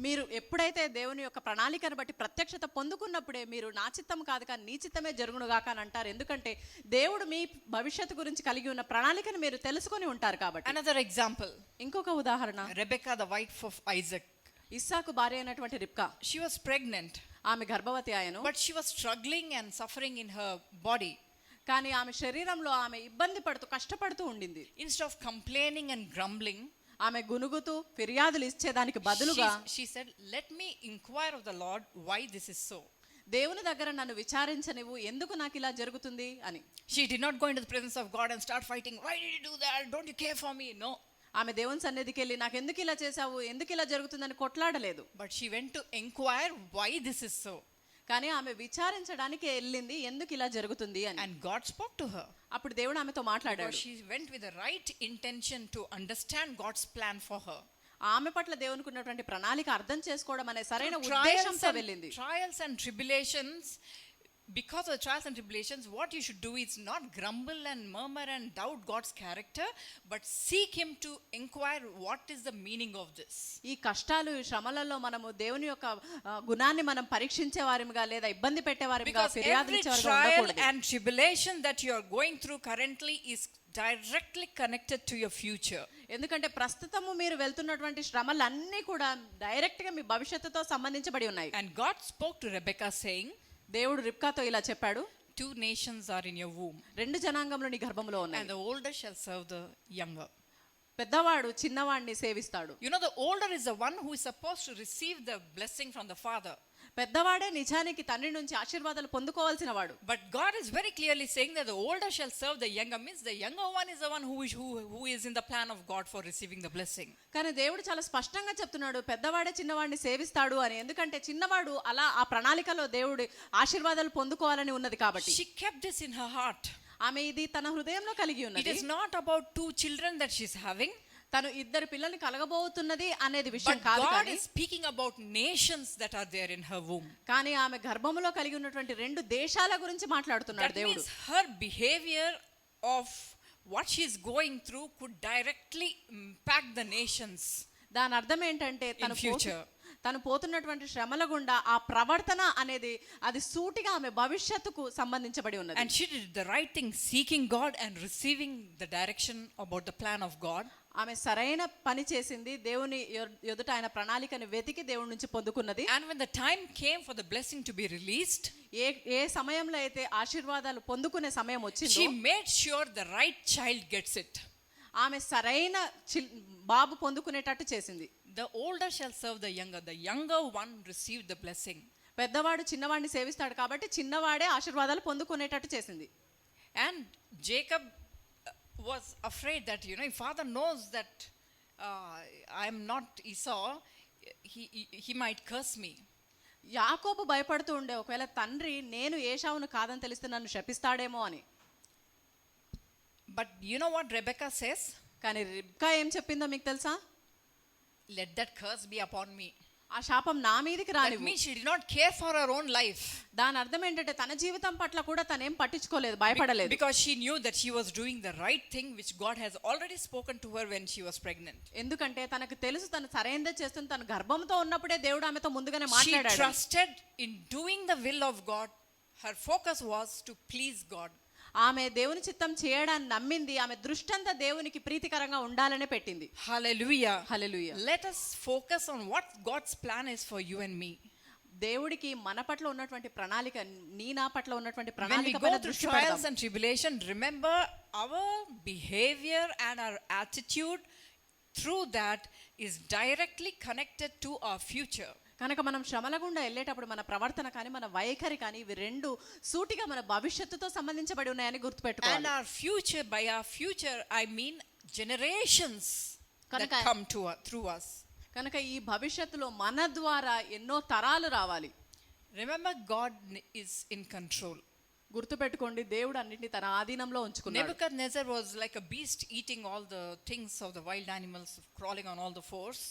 B: మీరు ఎప్పుడైతే దేవుని యొక్క ప్రణాళికను బట్టి ప్రత్యక్షత పొందుకున్నప్పుడే మీరు నా చిత్తం కాదు కానీ నీ చిత్తమే జరుగును గాక అని అంటారు. ఎందుకంటే దేవుడు మీ భవిష్యత్తు గురించి కలిగి ఉన్న ప్రణాళికను మీరు తెలుసుకొని ఉంటారు కాబట్టి.
A: Another example,
B: ఇంకొక ఉదాహరణ,
A: Rebecca, the wife of Isaac.
B: ఇస్సాకు భార్య అయినటువంటి రిబ్కా,
A: She was pregnant,
B: ఆమె గర్భవతి ఆయను.
A: but she was struggling and suffering in her body.
B: కానీ ఆమె శరీరంలో ఆమె ఇబ్బంది పడుతూ కష్టపడుతూ ఉండింది.
A: Instead of complaining and grumbling,
B: ఆమె గునుగుతూ ఫిర్యాదులు ఇచ్చేదానికి బదులుగా
A: she said, let me inquire of the Lord why this is so.
B: దేవుని దగ్గర నన్ను విచారించనివ్వు, ఎందుకు నాకు ఇలా జరుగుతుంది అని.
A: She did not go into the presence of God and start fighting. Why did you do that? Don't you care for me? No.
B: ఆమె దేవుని సన్నిధికి వెళ్ళి నాకు ఎందుకు ఇలా చేశావు, ఎందుకు ఇలా జరుగుతుందని కొట్లాడలేదు.
A: But she went to inquire why this is so.
B: కానీ ఆమె విచారించడానికి వెళ్ళింది ఎందుకు ఇలా జరుగుతుంది అని.
A: And God spoke to her.
B: అప్పుడు దేవుడు ఆమెతో మాట్లాడాడు.
A: Because she went with the right intention to understand God's plan for her.
B: ఆమె పట్ల దేవునికి ఉన్నటువంటి ప్రణాళిక అర్థం చేసుకోవడం అనే సరైన ఉద్దేశంతో వెళ్ళింది.
A: Trials and tribulations because of the trials and tribulations, what you should do is not grumble and murmur and doubt God's character, but seek Him to inquire what is the meaning of this.
B: ఈ కష్టాలు ఈ శ్రమలలో మనము దేవుని యొక్క గుణాన్ని మనం పరీక్షించే వారిగా లేదా ఇబ్బంది పెట్టే వారిగా
A: Because every trial and tribulation that you are going through currently is directly connected to your future.
B: ఎందుకంటే ప్రస్తుతము మీరు వెళ్తున్నటువంటి శ్రమలన్నీ కూడా డైరెక్ట్ గా మీ భవిష్యత్తుతో సంబంధించబడి ఉన్నాయి.
A: And God spoke to Rebekah saying,
B: దేవుడు రిబ్కాతో ఇలా చెప్పాడు,
A: 2 nations are in your womb,
B: 2 జనాంగములు నీ గర్భంలో ఉన్నాయి.
A: and the older shall serve the younger.
B: పెద్దవాడు చిన్నవాడిని సేవిస్తాడు.
A: You know, the older is the one who is supposed to receive the blessing from the father.
B: పెద్దవాడే నిజానికి తండ్రి నుంచి ఆశీర్వాదాలు పొందుకోవాల్సిన వాడు.
A: But God is very clearly saying that the older shall serve the younger, means the younger one is the one who is in the plan of God for receiving the blessing.
B: కానీ దేవుడు చాలా స్పష్టంగా చెప్తున్నాడు, పెద్దవాడే చిన్నవాడిని సేవిస్తాడు అని. ఎందుకంటే చిన్నవాడు అలా ఆ ప్రణాళికలో దేవుడి ఆశీర్వాదాలు పొందుకోవాలని ఉన్నది కాబట్టి.
A: She kept this in her heart.
B: ఆమె ఇది తన హృదయంలో కలిగి ఉన్నది.
A: It is not about 2 children that she is having.
B: తను 2 పిల్లల్ని కలగబోతున్నది అనేది విషయం
A: But
B: కాదు.
A: God
B: కానీ
A: is speaking about nations that are there in her womb.
B: కానీ ఆమె గర్భములో కలిగి ఉన్నటువంటి 2 దేశాల గురించి మాట్లాడుతున్నాడు
A: That
B: దేవుడు.
A: means her behavior of what she is going through could directly impact the nations.
B: దాని అర్థం ఏంటంటే
A: future.
B: తను పోతున్నటువంటి శ్రమల గుండా ఆ ప్రవర్తన అనేది అది సూటిగా ఆమె భవిష్యత్తుకు సంబంధించబడి ఉన్నది.
A: And she did the right thing, seeking God and receiving the direction about the plan of God.
B: ఆమె సరైన పని చేసింది, దేవుని ఎదుట ఆయన ప్రణాళికను వెతికి దేవుడి నుంచి పొందుకున్నది.
A: And when the time came for the blessing to be released,
B: ఏ సమయంలో అయితే ఆశీర్వాదాలు పొందుకునే సమయం వచ్చిందో
A: she made sure the right child gets it.
B: ఆమె సరైన బాబు పొందుకునేటట్టు చేసింది.
A: The older shall serve the younger. The younger one received the blessing.
B: పెద్దవాడు చిన్నవాడిని సేవిస్తాడు కాబట్టి చిన్నవాడే ఆశీర్వాదాలు పొందుకునేటట్టు చేసింది.
A: And Jacob was afraid that, you know, if father knows that I am not Esau, he might curse me.
B: యాకోబు భయపడుతూ ఉండే, ఒకవేళ తండ్రి నేను ఏశావును కాదని తెలిస్తే నన్ను శపిస్తాడేమో అని.
A: But you know what Rebekah says?
B: కానీ రిబ్కా ఏం చెప్పిందో మీకు తెలుసా?
A: Let that curse be upon me.
B: ఆ శాపం నా మీదకి
A: That
B: రానివ్వు.
A: means she did not care for her own life.
B: దాని అర్థం ఏంటంటే తన జీవితం పట్ల కూడా తనేం పట్టించుకోలేదు, భయపడలేదు.
A: Because she knew that she was doing the right thing which God has already spoken to her when she was pregnant.
B: ఎందుకంటే తనకు తెలుసు తను సరైనదే చేస్తుంది. తన గర్భంతో ఉన్నప్పుడే దేవుడు ఆమెతో ముందుగానే
A: She
B: మాట్లాడాడు.
A: trusted in doing the will of God. Her focus was to please God.
B: ఆమె దేవుని చిత్తం చేయడాన్ని నమ్మింది. ఆమె దృష్టంతా దేవునికి ప్రీతికరంగా ఉండాలనే పెట్టింది.
A: Hallelujah.
B: Hallelujah.
A: Let us focus on what God's plan is for you and me.
B: దేవుడికి మన పట్ల ఉన్నటువంటి ప్రణాళిక, నీ నా పట్ల ఉన్నటువంటి
A: When we
B: ప్రణాళిక
A: go
B: పైన
A: through
B: దృష్టి
A: trials
B: పెడదాం.
A: and tribulation, remember our behavior and our attitude through that is directly connected to our future.
B: కనుక మనం శ్రమల గుండా వెళ్ళేటప్పుడు మన ప్రవర్తన కానీ మన వైఖరి కానీ ఇవి 2 సూటిగా మన భవిష్యత్తుతో సంబంధించబడి ఉన్నాయని
A: And
B: గుర్తుపెట్టుకోవాలి.
A: our future, by our future I mean generations that
B: Kanaka-
A: come to us, through us.
B: కనుక ఈ భవిష్యత్తులో మన ద్వారా ఎన్నో తరాలు రావాలి.
A: Remember, God is in control.
B: గుర్తుపెట్టుకోండి, దేవుడు అన్నిటిని తన ఆధీనంలో ఉంచుకున్నాడు.
A: Nebuchadnezzar was like a beast eating all the things of the wild animals, crawling on all the fours.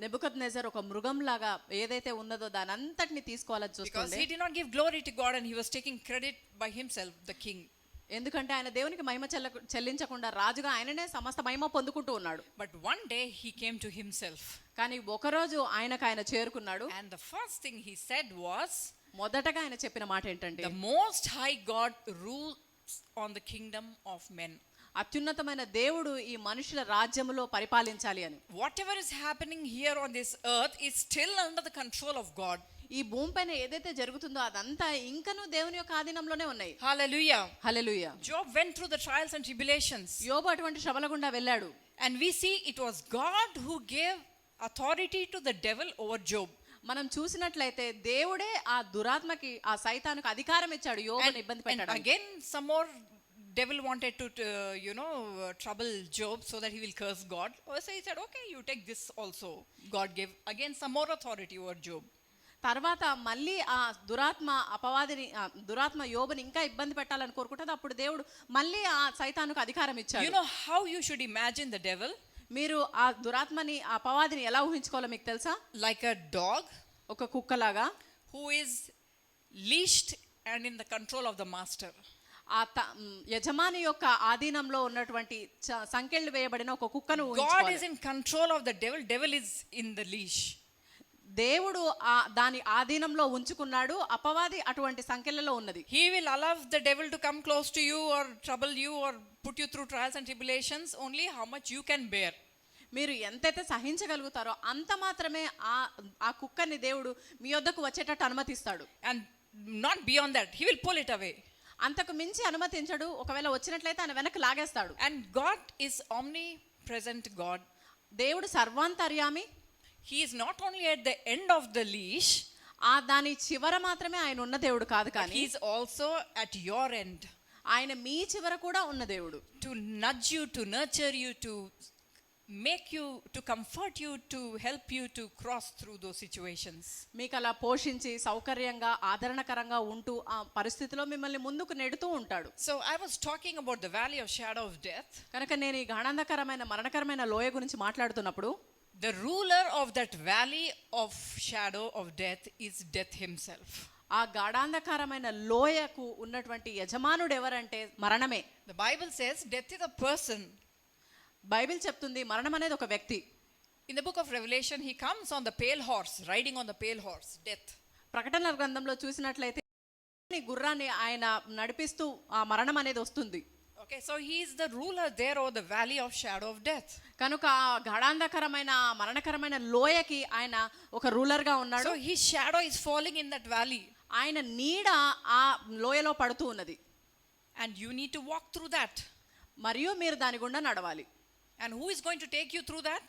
B: Nebuchadnezzar ఒక మృగంలాగా ఏదైతే ఉన్నదో దాని అంతటిని తీసుకోవాలని
A: Because
B: చూస్తుండే.
A: he did not give glory to God and he was taking credit by himself, the king.
B: ఎందుకంటే ఆయన దేవునికి మహిమ చెల్లించకుండా రాజుగా ఆయననే సమస్త మహిమ పొందుకుంటూ ఉన్నాడు.
A: But one day he came to himself.
B: కానీ ఒకరోజు ఆయనకు ఆయన చేరుకున్నాడు.
A: And the first thing he said was,
B: మొదటగా ఆయన చెప్పిన మాట ఏంటంటే,
A: the most high God rules on the kingdom of men.
B: అత్యున్నతమైన దేవుడు ఈ మనుషుల రాజ్యములో పరిపాలించాలి అని.
A: Whatever is happening here on this earth is still under the control of God.
B: ఈ భూమిపైన ఏదైతే జరుగుతుందో అదంతా ఇంకనూ దేవుని యొక్క ఆధీనంలోనే ఉన్నాయి.
A: Hallelujah.
B: Hallelujah.
A: Job went through the trials and tribulations.
B: యోబు అటువంటి శ్రమల గుండా వెళ్ళాడు.
A: And we see it was God who gave authority to the devil over Job.
B: మనం చూసినట్లయితే దేవుడే ఆ దురాత్మకి, ఆ సైతానుకు అధికారం ఇచ్చాడు యోబుని ఇబ్బంది
A: And
B: పెట్టడానికి.
A: again some more devil wanted to trouble Job so that he will curse God. So he said, okay, you take this also. God gave again some more authority over Job.
B: తర్వాత మళ్ళీ ఆ దురాత్మ యోబుని ఇంకా ఇబ్బంది పెట్టాలని కోరుకుంటుంది. అప్పుడు దేవుడు మళ్ళీ ఆ సైతానుకు అధికారం ఇచ్చాడు.
A: You know how you should imagine the devil?
B: మీరు ఆ దురాత్మని, ఆ అపవాదిని ఎలా ఊహించుకోవాలో మీకు తెలుసా?
A: Like a dog
B: ఒక కుక్కలాగా,
A: who is leashed and in the control of the master.
B: యజమాని యొక్క ఆధీనంలో ఉన్నటువంటి సంకెళ్ళు వేయబడిన ఒక కుక్కను
A: God
B: ఊహించుకోవాలి.
A: is in control of the devil. Devil is in the leash.
B: దేవుడు దాని ఆధీనంలో ఉంచుకున్నాడు, అపవాది అటువంటి సంకెళ్ళలో ఉన్నది.
A: He will allow the devil to come close to you or trouble you or put you through trials and tribulations only how much you can bear.
B: మీరు ఎంతైతే సహించగలుగుతారో అంత మాత్రమే ఆ కుక్కని దేవుడు మీ వద్దకు వచ్చేటట్టు అనుమతిస్తాడు.
A: And not beyond that, he will pull it away.
B: అంతకు మించి అనుమతించడు. ఒకవేళ వచ్చినట్లయితే ఆయన వెనక్కి లాగేస్తాడు.
A: And God is omnipresent God.
B: దేవుడు సర్వాంతర్యామి.
A: He is not only at the end of the leash,
B: దాని చివర మాత్రమే ఆయన ఉన్న దేవుడు కాదు, కానీ
A: he is also at your end.
B: ఆయన మీ చివర కూడా ఉన్న దేవుడు.
A: To nudge you, to nurture you, to make you, to comfort you, to help you to cross through those situations.
B: మీకు అలా పోషించి సౌకర్యంగా ఆదరణకరంగా ఉంటూ ఆ పరిస్థితిలో మిమ్మల్ని ముందుకు నెడుతూ ఉంటాడు.
A: So I was talking about the valley of shadow of death.
B: కనుక నేను ఈ గాఢాంధకరమైన మరణకరమైన లోయ గురించి మాట్లాడుతున్నప్పుడు
A: The ruler of that valley of shadow of death is death himself.
B: ఆ గాఢాంధకరమైన లోయకు ఉన్నటువంటి యజమానుడు ఎవరంటే మరణమే.
A: The Bible says death is a person.
B: Bible చెప్తుంది మరణం అనేది ఒక వ్యక్తి.
A: In the book of Revelation, he comes on the pale horse, riding on the pale horse, death.
B: ప్రకటనల గ్రంథంలో చూసినట్లయితే గుర్రాన్ని ఆయన నడిపిస్తూ ఆ మరణం అనేది వస్తుంది.
A: Okay, so he is the ruler there over the valley of shadow of death.
B: కనుక ఆ గాఢాంధకరమైన మరణకరమైన లోయకి ఆయన ఒక రూలర్ గా ఉన్నాడు.
A: So his shadow is falling in that valley.
B: ఆయన నీడ ఆ లోయలో పడుతూ ఉన్నది.
A: And you need to walk through that.
B: మరియు మీరు దాని గుండా నడవాలి.
A: And who is going to take you through that?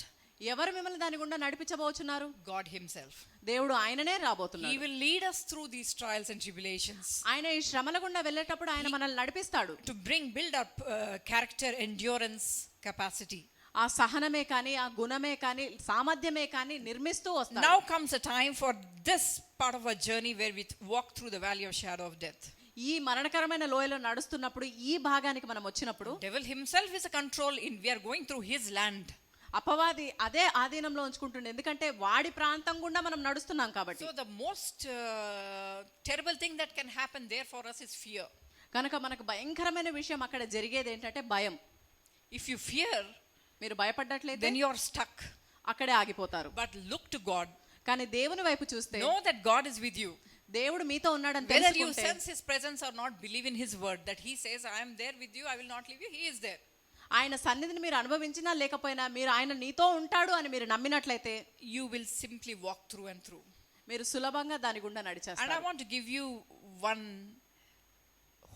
B: ఎవరు మిమ్మల్ని దాని గుండా నడిపించబోతున్నారు?
A: God himself.
B: దేవుడు ఆయననే రాబోతున్నాడు.
A: He will lead us through these trials and tribulations.
B: ఆయన ఈ శ్రమల గుండా వెళ్ళేటప్పుడు ఆయన మనల్ని నడిపిస్తాడు.
A: To build up character, endurance, capacity.
B: ఆ సహనమే కానీ ఆ గుణమే కానీ సామర్థ్యమే కానీ నిర్మిస్తూ వస్తాడు.
A: Now comes a time for this part of our journey where we walk through the valley of shadow of death.
B: ఈ మరణకరమైన లోయలో నడుస్తున్నప్పుడు ఈ భాగానికి మనం వచ్చినప్పుడు
A: Devil himself is a control in we are going through his land.
B: అపవాది అదే ఆధీనంలో ఉంచుకుంటుంది, ఎందుకంటే వాడి ప్రాంతం గుండా మనం నడుస్తున్నాం కాబట్టి.
A: So the most terrible thing that can happen there for us is fear.
B: కనుక మనకు భయంకరమైన విషయం అక్కడ జరిగేది ఏంటంటే భయం.
A: If you fear,
B: మీరు భయపడ్డట్లయితే
A: then you are stuck.
B: అక్కడే ఆగిపోతారు.
A: But look to God.
B: కానీ దేవుని వైపు చూస్తే
A: Know that God is with you.
B: దేవుడు మీతో ఉన్నాడని
A: Whether you
B: తెలుసుకుంటే
A: sense his presence or not, believe in his word that he says, I am there with you, I will not leave you. He is there.
B: ఆయన సన్నిధిని మీరు అనుభవించినా లేకపోయినా మీరు ఆయన నీతో ఉంటాడు అని మీరు నమ్మినట్లయితే
A: you will simply walk through and through.
B: మీరు సులభంగా దాని గుండా
A: And I
B: నడిచేస్తారు.
A: want to give you one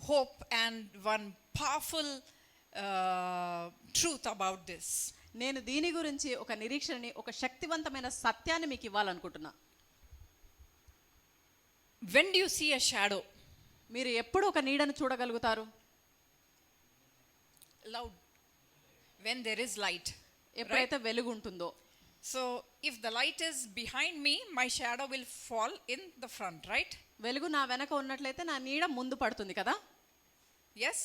A: hope and one powerful truth about this.
B: నేను దీని గురించి ఒక నిరీక్షణని ఒక శక్తివంతమైన సత్యాన్ని మీకు ఇవ్వాలనుకుంటున్నా.
A: When do you see a shadow?
B: మీరు ఎప్పుడు ఒక నీడను చూడగలుగుతారు?
A: Loud. When there is light.
B: ఎప్పుడైతే వెలుగు ఉంటుందో.
A: So if the light is behind me, my shadow will fall in the front, right?
B: వెలుగు నా వెనక ఉన్నట్లయితే నా నీడ ముందు పడుతుంది కదా?
A: Yes?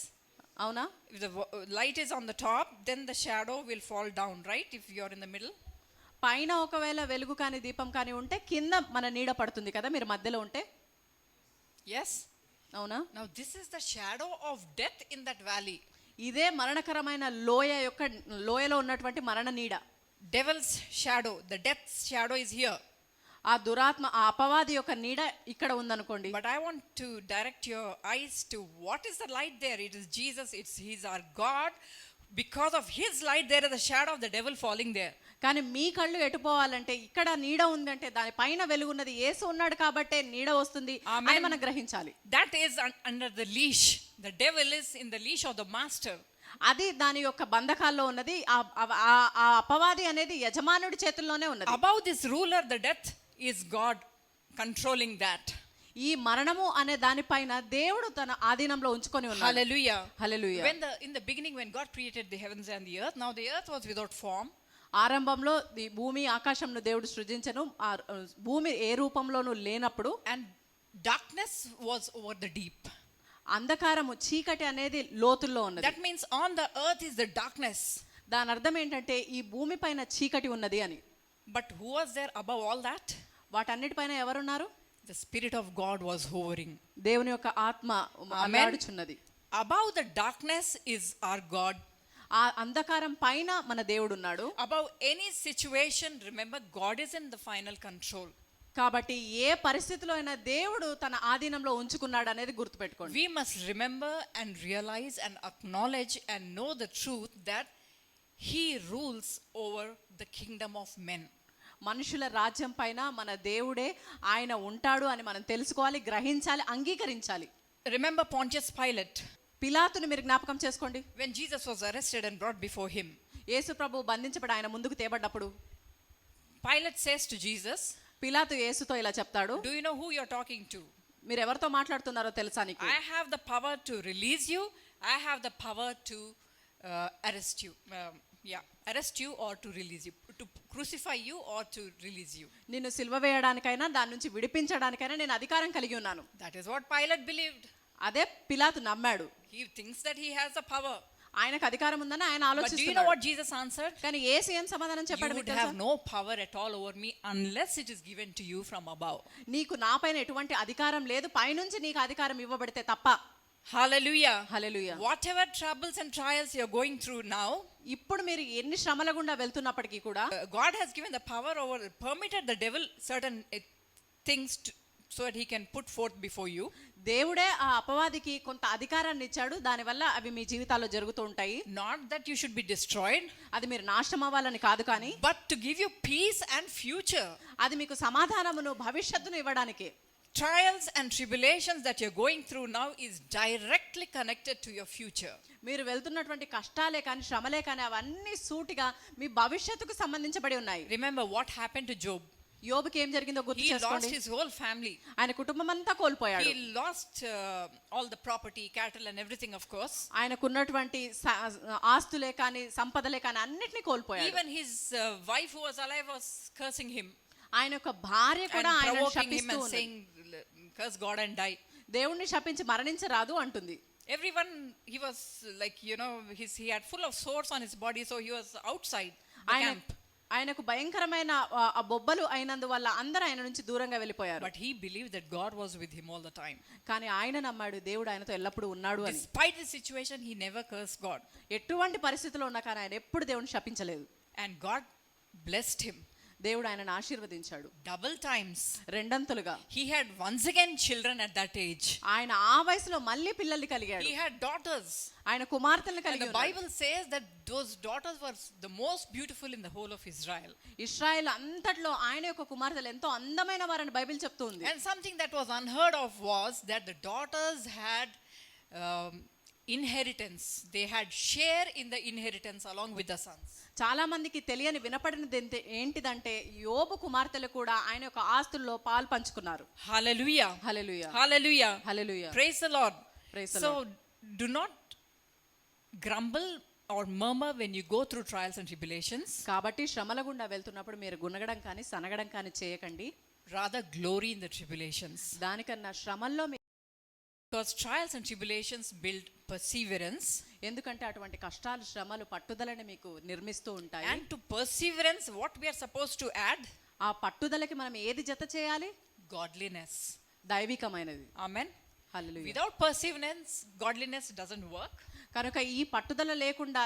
B: అవునా?
A: If the light is on the top, then the shadow will fall down, right? If you are in the middle.
B: పైన ఒకవేళ వెలుగు కానీ దీపం కానీ ఉంటే కింద మన నీడ పడుతుంది కదా మీరు మధ్యలో ఉంటే?
A: Yes?
B: అవునా?
A: Now this is the shadow of death in that valley.
B: ఇదే మరణకరమైన లోయలో ఉన్నటువంటి మరణ నీడ.
A: Devil's shadow, the death's shadow is here.
B: ఆ దురాత్మ ఆ అపవాది యొక్క నీడ ఇక్కడ ఉందనుకోండి.
A: But I want to direct your eyes to what is the light there? It is Jesus. He's our God. Because of his light there is a shadow of the devil falling there.
B: కానీ మీ కళ్ళు ఎటుపోవాలంటే ఇక్కడ నీడ ఉందంటే దాని పైన వెలుగున్నది యేసు ఉన్నాడు కాబట్టే నీడ వస్తుంది అని మనం గ్రహించాలి.
A: That is under the leash. The devil is in the leash of the master.
B: అది దాని యొక్క బంధకాల్లో ఉన్నది. ఆ అపవాది అనేది యజమానుడి చేతుల్లోనే ఉన్నది.
A: Above this ruler, the death, is God controlling that.
B: ఈ మరణము అనే దానిపైన దేవుడు తన ఆధీనంలో ఉంచుకొని ఉన్నాడు.
A: Hallelujah.
B: Hallelujah.
A: In the beginning when God created the heavens and the earth, now the earth was without form.
B: ఆరంభంలో ఈ భూమి ఆకాశంను దేవుడు సృజించెను. భూమి ఏ రూపంలోనూ లేనప్పుడు
A: And darkness was over the deep.
B: అంధకారము చీకటి అనేది లోతుల్లో ఉన్నది.
A: That means on the earth is the darkness.
B: దాని అర్థం ఏంటంటే ఈ భూమి పైన చీకటి ఉన్నది అని.
A: But who was there above all that?
B: వాటన్నిటిపైన ఎవరున్నారు?
A: the Spirit of God was hovering.
B: దేవుని యొక్క ఆత్మ అల్లాడుచున్నది.
A: Above the darkness is our God.
B: ఆ అంధకారం పైన మన దేవుడు ఉన్నాడు.
A: Above any situation, remember, God is in the final control.
B: కాబట్టి ఏ పరిస్థితిలో అయినా దేవుడు తన ఆధీనంలో ఉంచుకున్నాడు అనేది గుర్తుపెట్టుకోండి.
A: We must remember and realize and acknowledge and know the truth that He rules over the kingdom of men.
B: మనుషుల రాజ్యం పైన మన దేవుడే ఆయన ఉంటాడు అని మనం తెలుసుకోవాలి, గ్రహించాలి, అంగీకరించాలి.
A: Remember Pontius Pilate.
B: పిలాతుని మీరు జ్ఞాపకం చేసుకోండి.
A: When Jesus was arrested and brought before him,
B: యేసు ప్రభు బంధించబడి ఆయన ముందుకు తేబడ్డప్పుడు
A: Pilate says to Jesus,
B: పిలాతు యేసుతో ఇలా చెప్తాడు,
A: do you know who you're talking to?
B: మీరు ఎవరితో మాట్లాడుతున్నారో తెలుసా నీకు?
A: I have the power to release you. I have the power to arrest you. Arrest you or to release you, to crucify you or to release you.
B: నిన్ను సిలువ వేయడానికైనా దాని నుంచి విడిపించడానికైనా నేను అధికారం కలిగి ఉన్నాను.
A: That is what Pilate believed.
B: అదే పిలాతు నమ్మాడు.
A: He thinks that he has the power.
B: ఆయనకు అధికారం ఉందని ఆయన
A: But do you know
B: ఆలోచిస్తున్నాడు.
A: what Jesus answered?
B: కానీ యేసు ఏం సమాధానం
A: You
B: చెప్పాడు?
A: would have no power at all over me unless it is given to you from above.
B: నీకు నాపైన ఎటువంటి అధికారం లేదు, పైనుంచి నీకు అధికారం ఇవ్వబడితే తప్ప.
A: Hallelujah.
B: Hallelujah.
A: Whatever troubles and trials you're going through now,
B: ఇప్పుడు మీరు ఎన్ని శ్రమల గుండా వెళ్తున్నప్పటికీ కూడా
A: God has given the power over, permitted the devil certain things so that he can put forth before you.
B: దేవుడే ఆ అపవాదికి కొంత అధికారాన్ని ఇచ్చాడు, దానివల్ల అవి మీ జీవితాల్లో జరుగుతూ ఉంటాయి.
A: Not that you should be destroyed,
B: అది మీరు నాశనం అవ్వాలని కాదు, కానీ
A: but to give you peace and future.
B: అది మీకు సమాధానమును భవిష్యత్తును ఇవ్వడానికి.
A: Trials and tribulations that you're going through now is directly connected to your future.
B: మీరు వెళ్తున్నటువంటి కష్టాలే కానీ శ్రమలే కానీ అవన్నీ సూటిగా మీ భవిష్యత్తుకు సంబంధించబడి ఉన్నాయి.
A: Remember what happened to Job.
B: యోబుకి ఏం జరిగిందో గుర్తు
A: He lost
B: చేసుకోండి.
A: his whole family.
B: ఆయన కుటుంబం అంతా కోల్పోయాడు.
A: He lost all the property, cattle and everything, of course.
B: ఆయనకున్నటువంటి ఆస్తులే కానీ సంపదలే కానీ అన్నిటినీ కోల్పోయాడు.
A: Even his wife who was alive was cursing him
B: ఆయన యొక్క భార్య కూడా
A: and
B: ఆయనను
A: provoking him
B: శపిస్తూ
A: and
B: ఉన్నది.
A: saying, curse God and die.
B: దేవుణ్ణి శపించి మరణించరాదు అంటుంది.
A: Everyone, he was like, he had full of sores on his body, so he was outside the camp.
B: ఆయనకు భయంకరమైన ఆ బొబ్బలు అయినందువల్ల అందరూ ఆయన నుంచి దూరంగా వెళ్ళిపోయారు.
A: But he believed that God was with him all the time.
B: కానీ ఆయన నమ్మాడు దేవుడు ఆయనతో ఎల్లప్పుడూ ఉన్నాడు అని.
A: Despite the situation, he never cursed God.
B: ఎటువంటి పరిస్థితుల్లో ఉన్నా కానీ ఆయన ఎప్పుడు దేవుని శపించలేదు.
A: And God blessed him.
B: దేవుడు ఆయనను ఆశీర్వదించాడు
A: Double times.
B: రెండంతలుగా.
A: He had once again children at that age.
B: ఆయన ఆ వయసులో మళ్ళీ పిల్లల్ని కలిగాడు.
A: He had daughters.
B: ఆయన కుమార్తెలను
A: And
B: కలిగి
A: the
B: ఉన్నాడు.
A: Bible says that those daughters were the most beautiful in the whole of Israel.
B: Israel అంతట్లో ఆయన యొక్క కుమార్తెలు ఎంతో అందమైన వారని బైబిల్ చెప్తుంది.
A: And something that was unheard of was that the daughters had inheritance. They had share in the inheritance along with the sons.
B: చాలా మందికి తెలియని వినపడినది ఏంటిదంటే యోబు కుమార్తెలు కూడా ఆయన యొక్క ఆస్తుల్లో పాలు పంచుకున్నారు.
A: Hallelujah.
B: Hallelujah.
A: Hallelujah.
B: Hallelujah.
A: Praise the Lord.
B: Praise the
A: So do not grumble or murmur when you go through trials and tribulations.
B: కాబట్టి శ్రమల గుండా వెళ్తున్నప్పుడు మీరు గునగడం కానీ సనగడం కానీ చేయకండి.
A: Rather glory in the tribulations.
B: దానికన్నా శ్రమల్లో
A: Because trials and tribulations build perseverance.
B: ఎందుకంటే అటువంటి కష్టాలు శ్రమలు పట్టుదలని మీకు నిర్మిస్తూ ఉంటాయి.
A: And to perseverance, what we are supposed to add?
B: ఆ పట్టుదలకి మనం ఏది జత చేయాలి?
A: Godliness.
B: దైవికమైనది.
A: Amen.
B: Hallelujah.
A: Without perseverance, godliness doesn't work.
B: కనుక ఈ పట్టుదల లేకుండా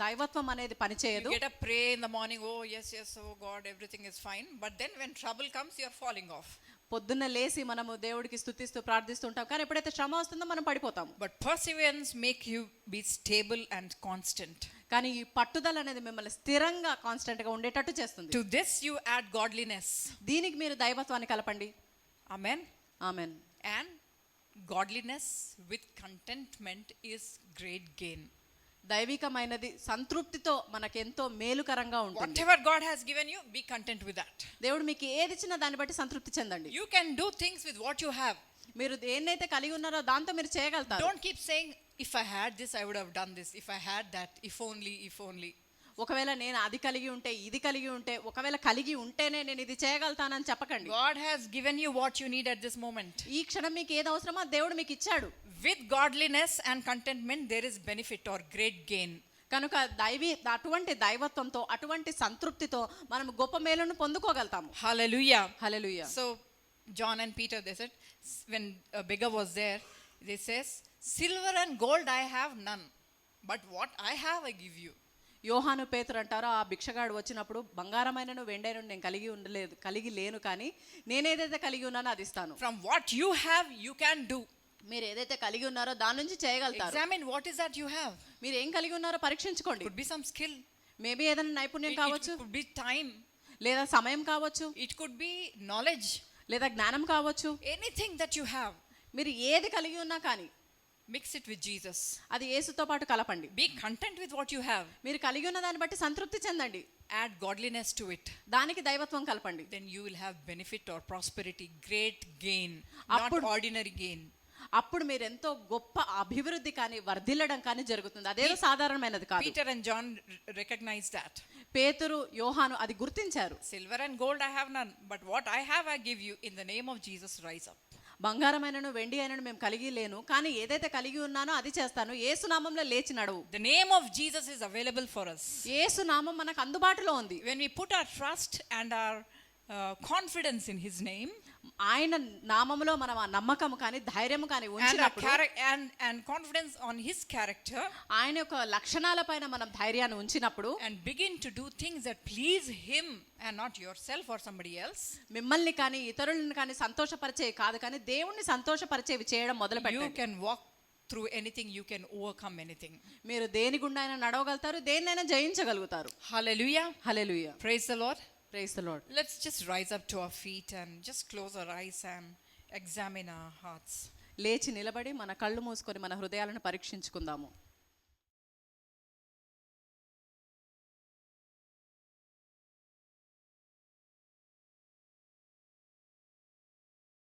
B: దైవత్వం అనేది పనిచేయదు.
A: You get up, pray in the morning, oh yes, oh God, everything is fine. But then when trouble comes, you are falling off.
B: పొద్దున్న లేసి మనము దేవుడికి స్తుతిస్తూ ప్రార్థిస్తుంటాం, కానీ ఎప్పుడైతే శ్రమ వస్తుందో మనం పడిపోతాం.
A: But perseverance make you be stable and constant.
B: కానీ ఈ పట్టుదల అనేది మిమ్మల్ని స్థిరంగా కాన్స్టెంట్ గా ఉండేటట్టు చేస్తుంది.
A: To this you add godliness.
B: దీనికి మీరు దైవత్వాన్ని కలపండి.
A: Amen.
B: Amen.
A: And godliness with contentment is great gain.
B: దైవికమైనది సంతృప్తితో మనకెంతో మేలుకరంగా ఉంటుంది.
A: Whatever God has given you, be content with that.
B: దేవుడు మీకు ఏది ఇచ్చినా దాన్ని బట్టి సంతృప్తి చెందండి.
A: You can do things with what you have.
B: మీరు దేన్నైతే కలిగి ఉన్నారో దాంతో మీరు చేయగలుగుతారు.
A: Don't keep saying, if I had this, I would have done this. If I had that, if only.
B: ఒకవేళ నేను అది కలిగి ఉంటే, ఇది కలిగి ఉంటే, ఒకవేళ కలిగి ఉంటేనే నేను ఇది చేయగలుగుతానని చెప్పకండి.
A: God has given you what you need at this moment.
B: ఈ క్షణం మీకు ఏది అవసరమో దేవుడు మీకు ఇచ్చాడు.
A: With godliness and contentment there is benefit or great gain.
B: కనుక అటువంటి దైవత్వంతో అటువంటి సంతృప్తితో మనం గొప్ప మేలును పొందుకోగలుగుతాము.
A: Hallelujah.
B: Hallelujah.
A: So John and Peter, they said, when a beggar was there, they says, silver and gold I have none, but what I have I give you.
B: యోహాను పేతురు అంటారో ఆ భిక్షగాడు వచ్చినప్పుడు బంగారమైనను వెండైనను నేను కలిగి లేను కానీ నేనేదైతే కలిగి ఉన్నానో అది ఇస్తాను.
A: From what you have you can do.
B: మీరు ఏదైతే కలిగి ఉన్నారో దాని నుంచి చేయగలుగుతారు.
A: Examine what is that you have.
B: మీరు ఏం కలిగి ఉన్నారో పరీక్షించుకోండి.
A: Could be some skill,
B: maybe ఏదైనా నైపుణ్యం కావచ్చు,
A: it could be time,
B: లేదా సమయం కావచ్చు,
A: it could be knowledge,
B: లేదా జ్ఞానం కావచ్చు.
A: anything that you have,
B: మీరు ఏది కలిగి ఉన్నా కానీ
A: mix it with Jesus.
B: అది యేసుతో పాటు కలపండి.
A: Be content with what you have.
B: మీరు కలిగి ఉన్న దాన్ని బట్టి సంతృప్తి చెందండి.
A: Add godliness to it.
B: దానికి దైవత్వం కలపండి.
A: Then you will have benefit or prosperity, great gain,
B: Appudu-
A: not ordinary gain.
B: అప్పుడు మీరు ఎంతో గొప్ప అభివృద్ధి కానీ వర్ధిల్లడం కానీ జరుగుతుంది. అదేదో సాధారణమైనది కాదు.
A: Peter and John recognized that.
B: పేతురు యోహాను అది గుర్తించారు.
A: Silver and gold I have none, but what I have I give you. In the name of Jesus, rise up.
B: బంగారమైనను వెండి అయినను మేము కలిగి లేను, కానీ ఏదైతే కలిగి ఉన్నానో అది చేస్తాను. యేసు నామంలో లేచి నడువు.
A: The name of Jesus is available for us.
B: యేసు నామం మనకు అందుబాటులో ఉంది.
A: When we put our trust and our confidence in his name,
B: ఆయన నామములో మనం ఆ నమ్మకం కానీ ధైర్యం కానీ
A: and
B: ఉంచినప్పుడు
A: and confidence on his character,
B: ఆయన యొక్క లక్షణాలపైన మనం ధైర్యాన్ని ఉంచినప్పుడు
A: and begin to do things that please him and not yourself or somebody else,
B: మిమ్మల్ని కానీ ఇతరులను కానీ సంతోషపరిచేవి కాదు కానీ దేవుణ్ణి సంతోషపరిచేవి చేయడం మొదలు
A: you
B: పెట్టండి.
A: can walk through anything, you can overcome anything.
B: మీరు దేని గుండా అయినా నడవగలుగుతారు, దేన్నైనా జయించగలుగుతారు.
A: Hallelujah.
B: Hallelujah.
A: Praise the Lord.
B: Praise the lord.
A: Let's just rise up to our feet and just close our eyes and examine our hearts.
B: లేచి నిలబడి మన కళ్ళు మూసుకొని మన హృదయాలను పరీక్షించుకుందాము.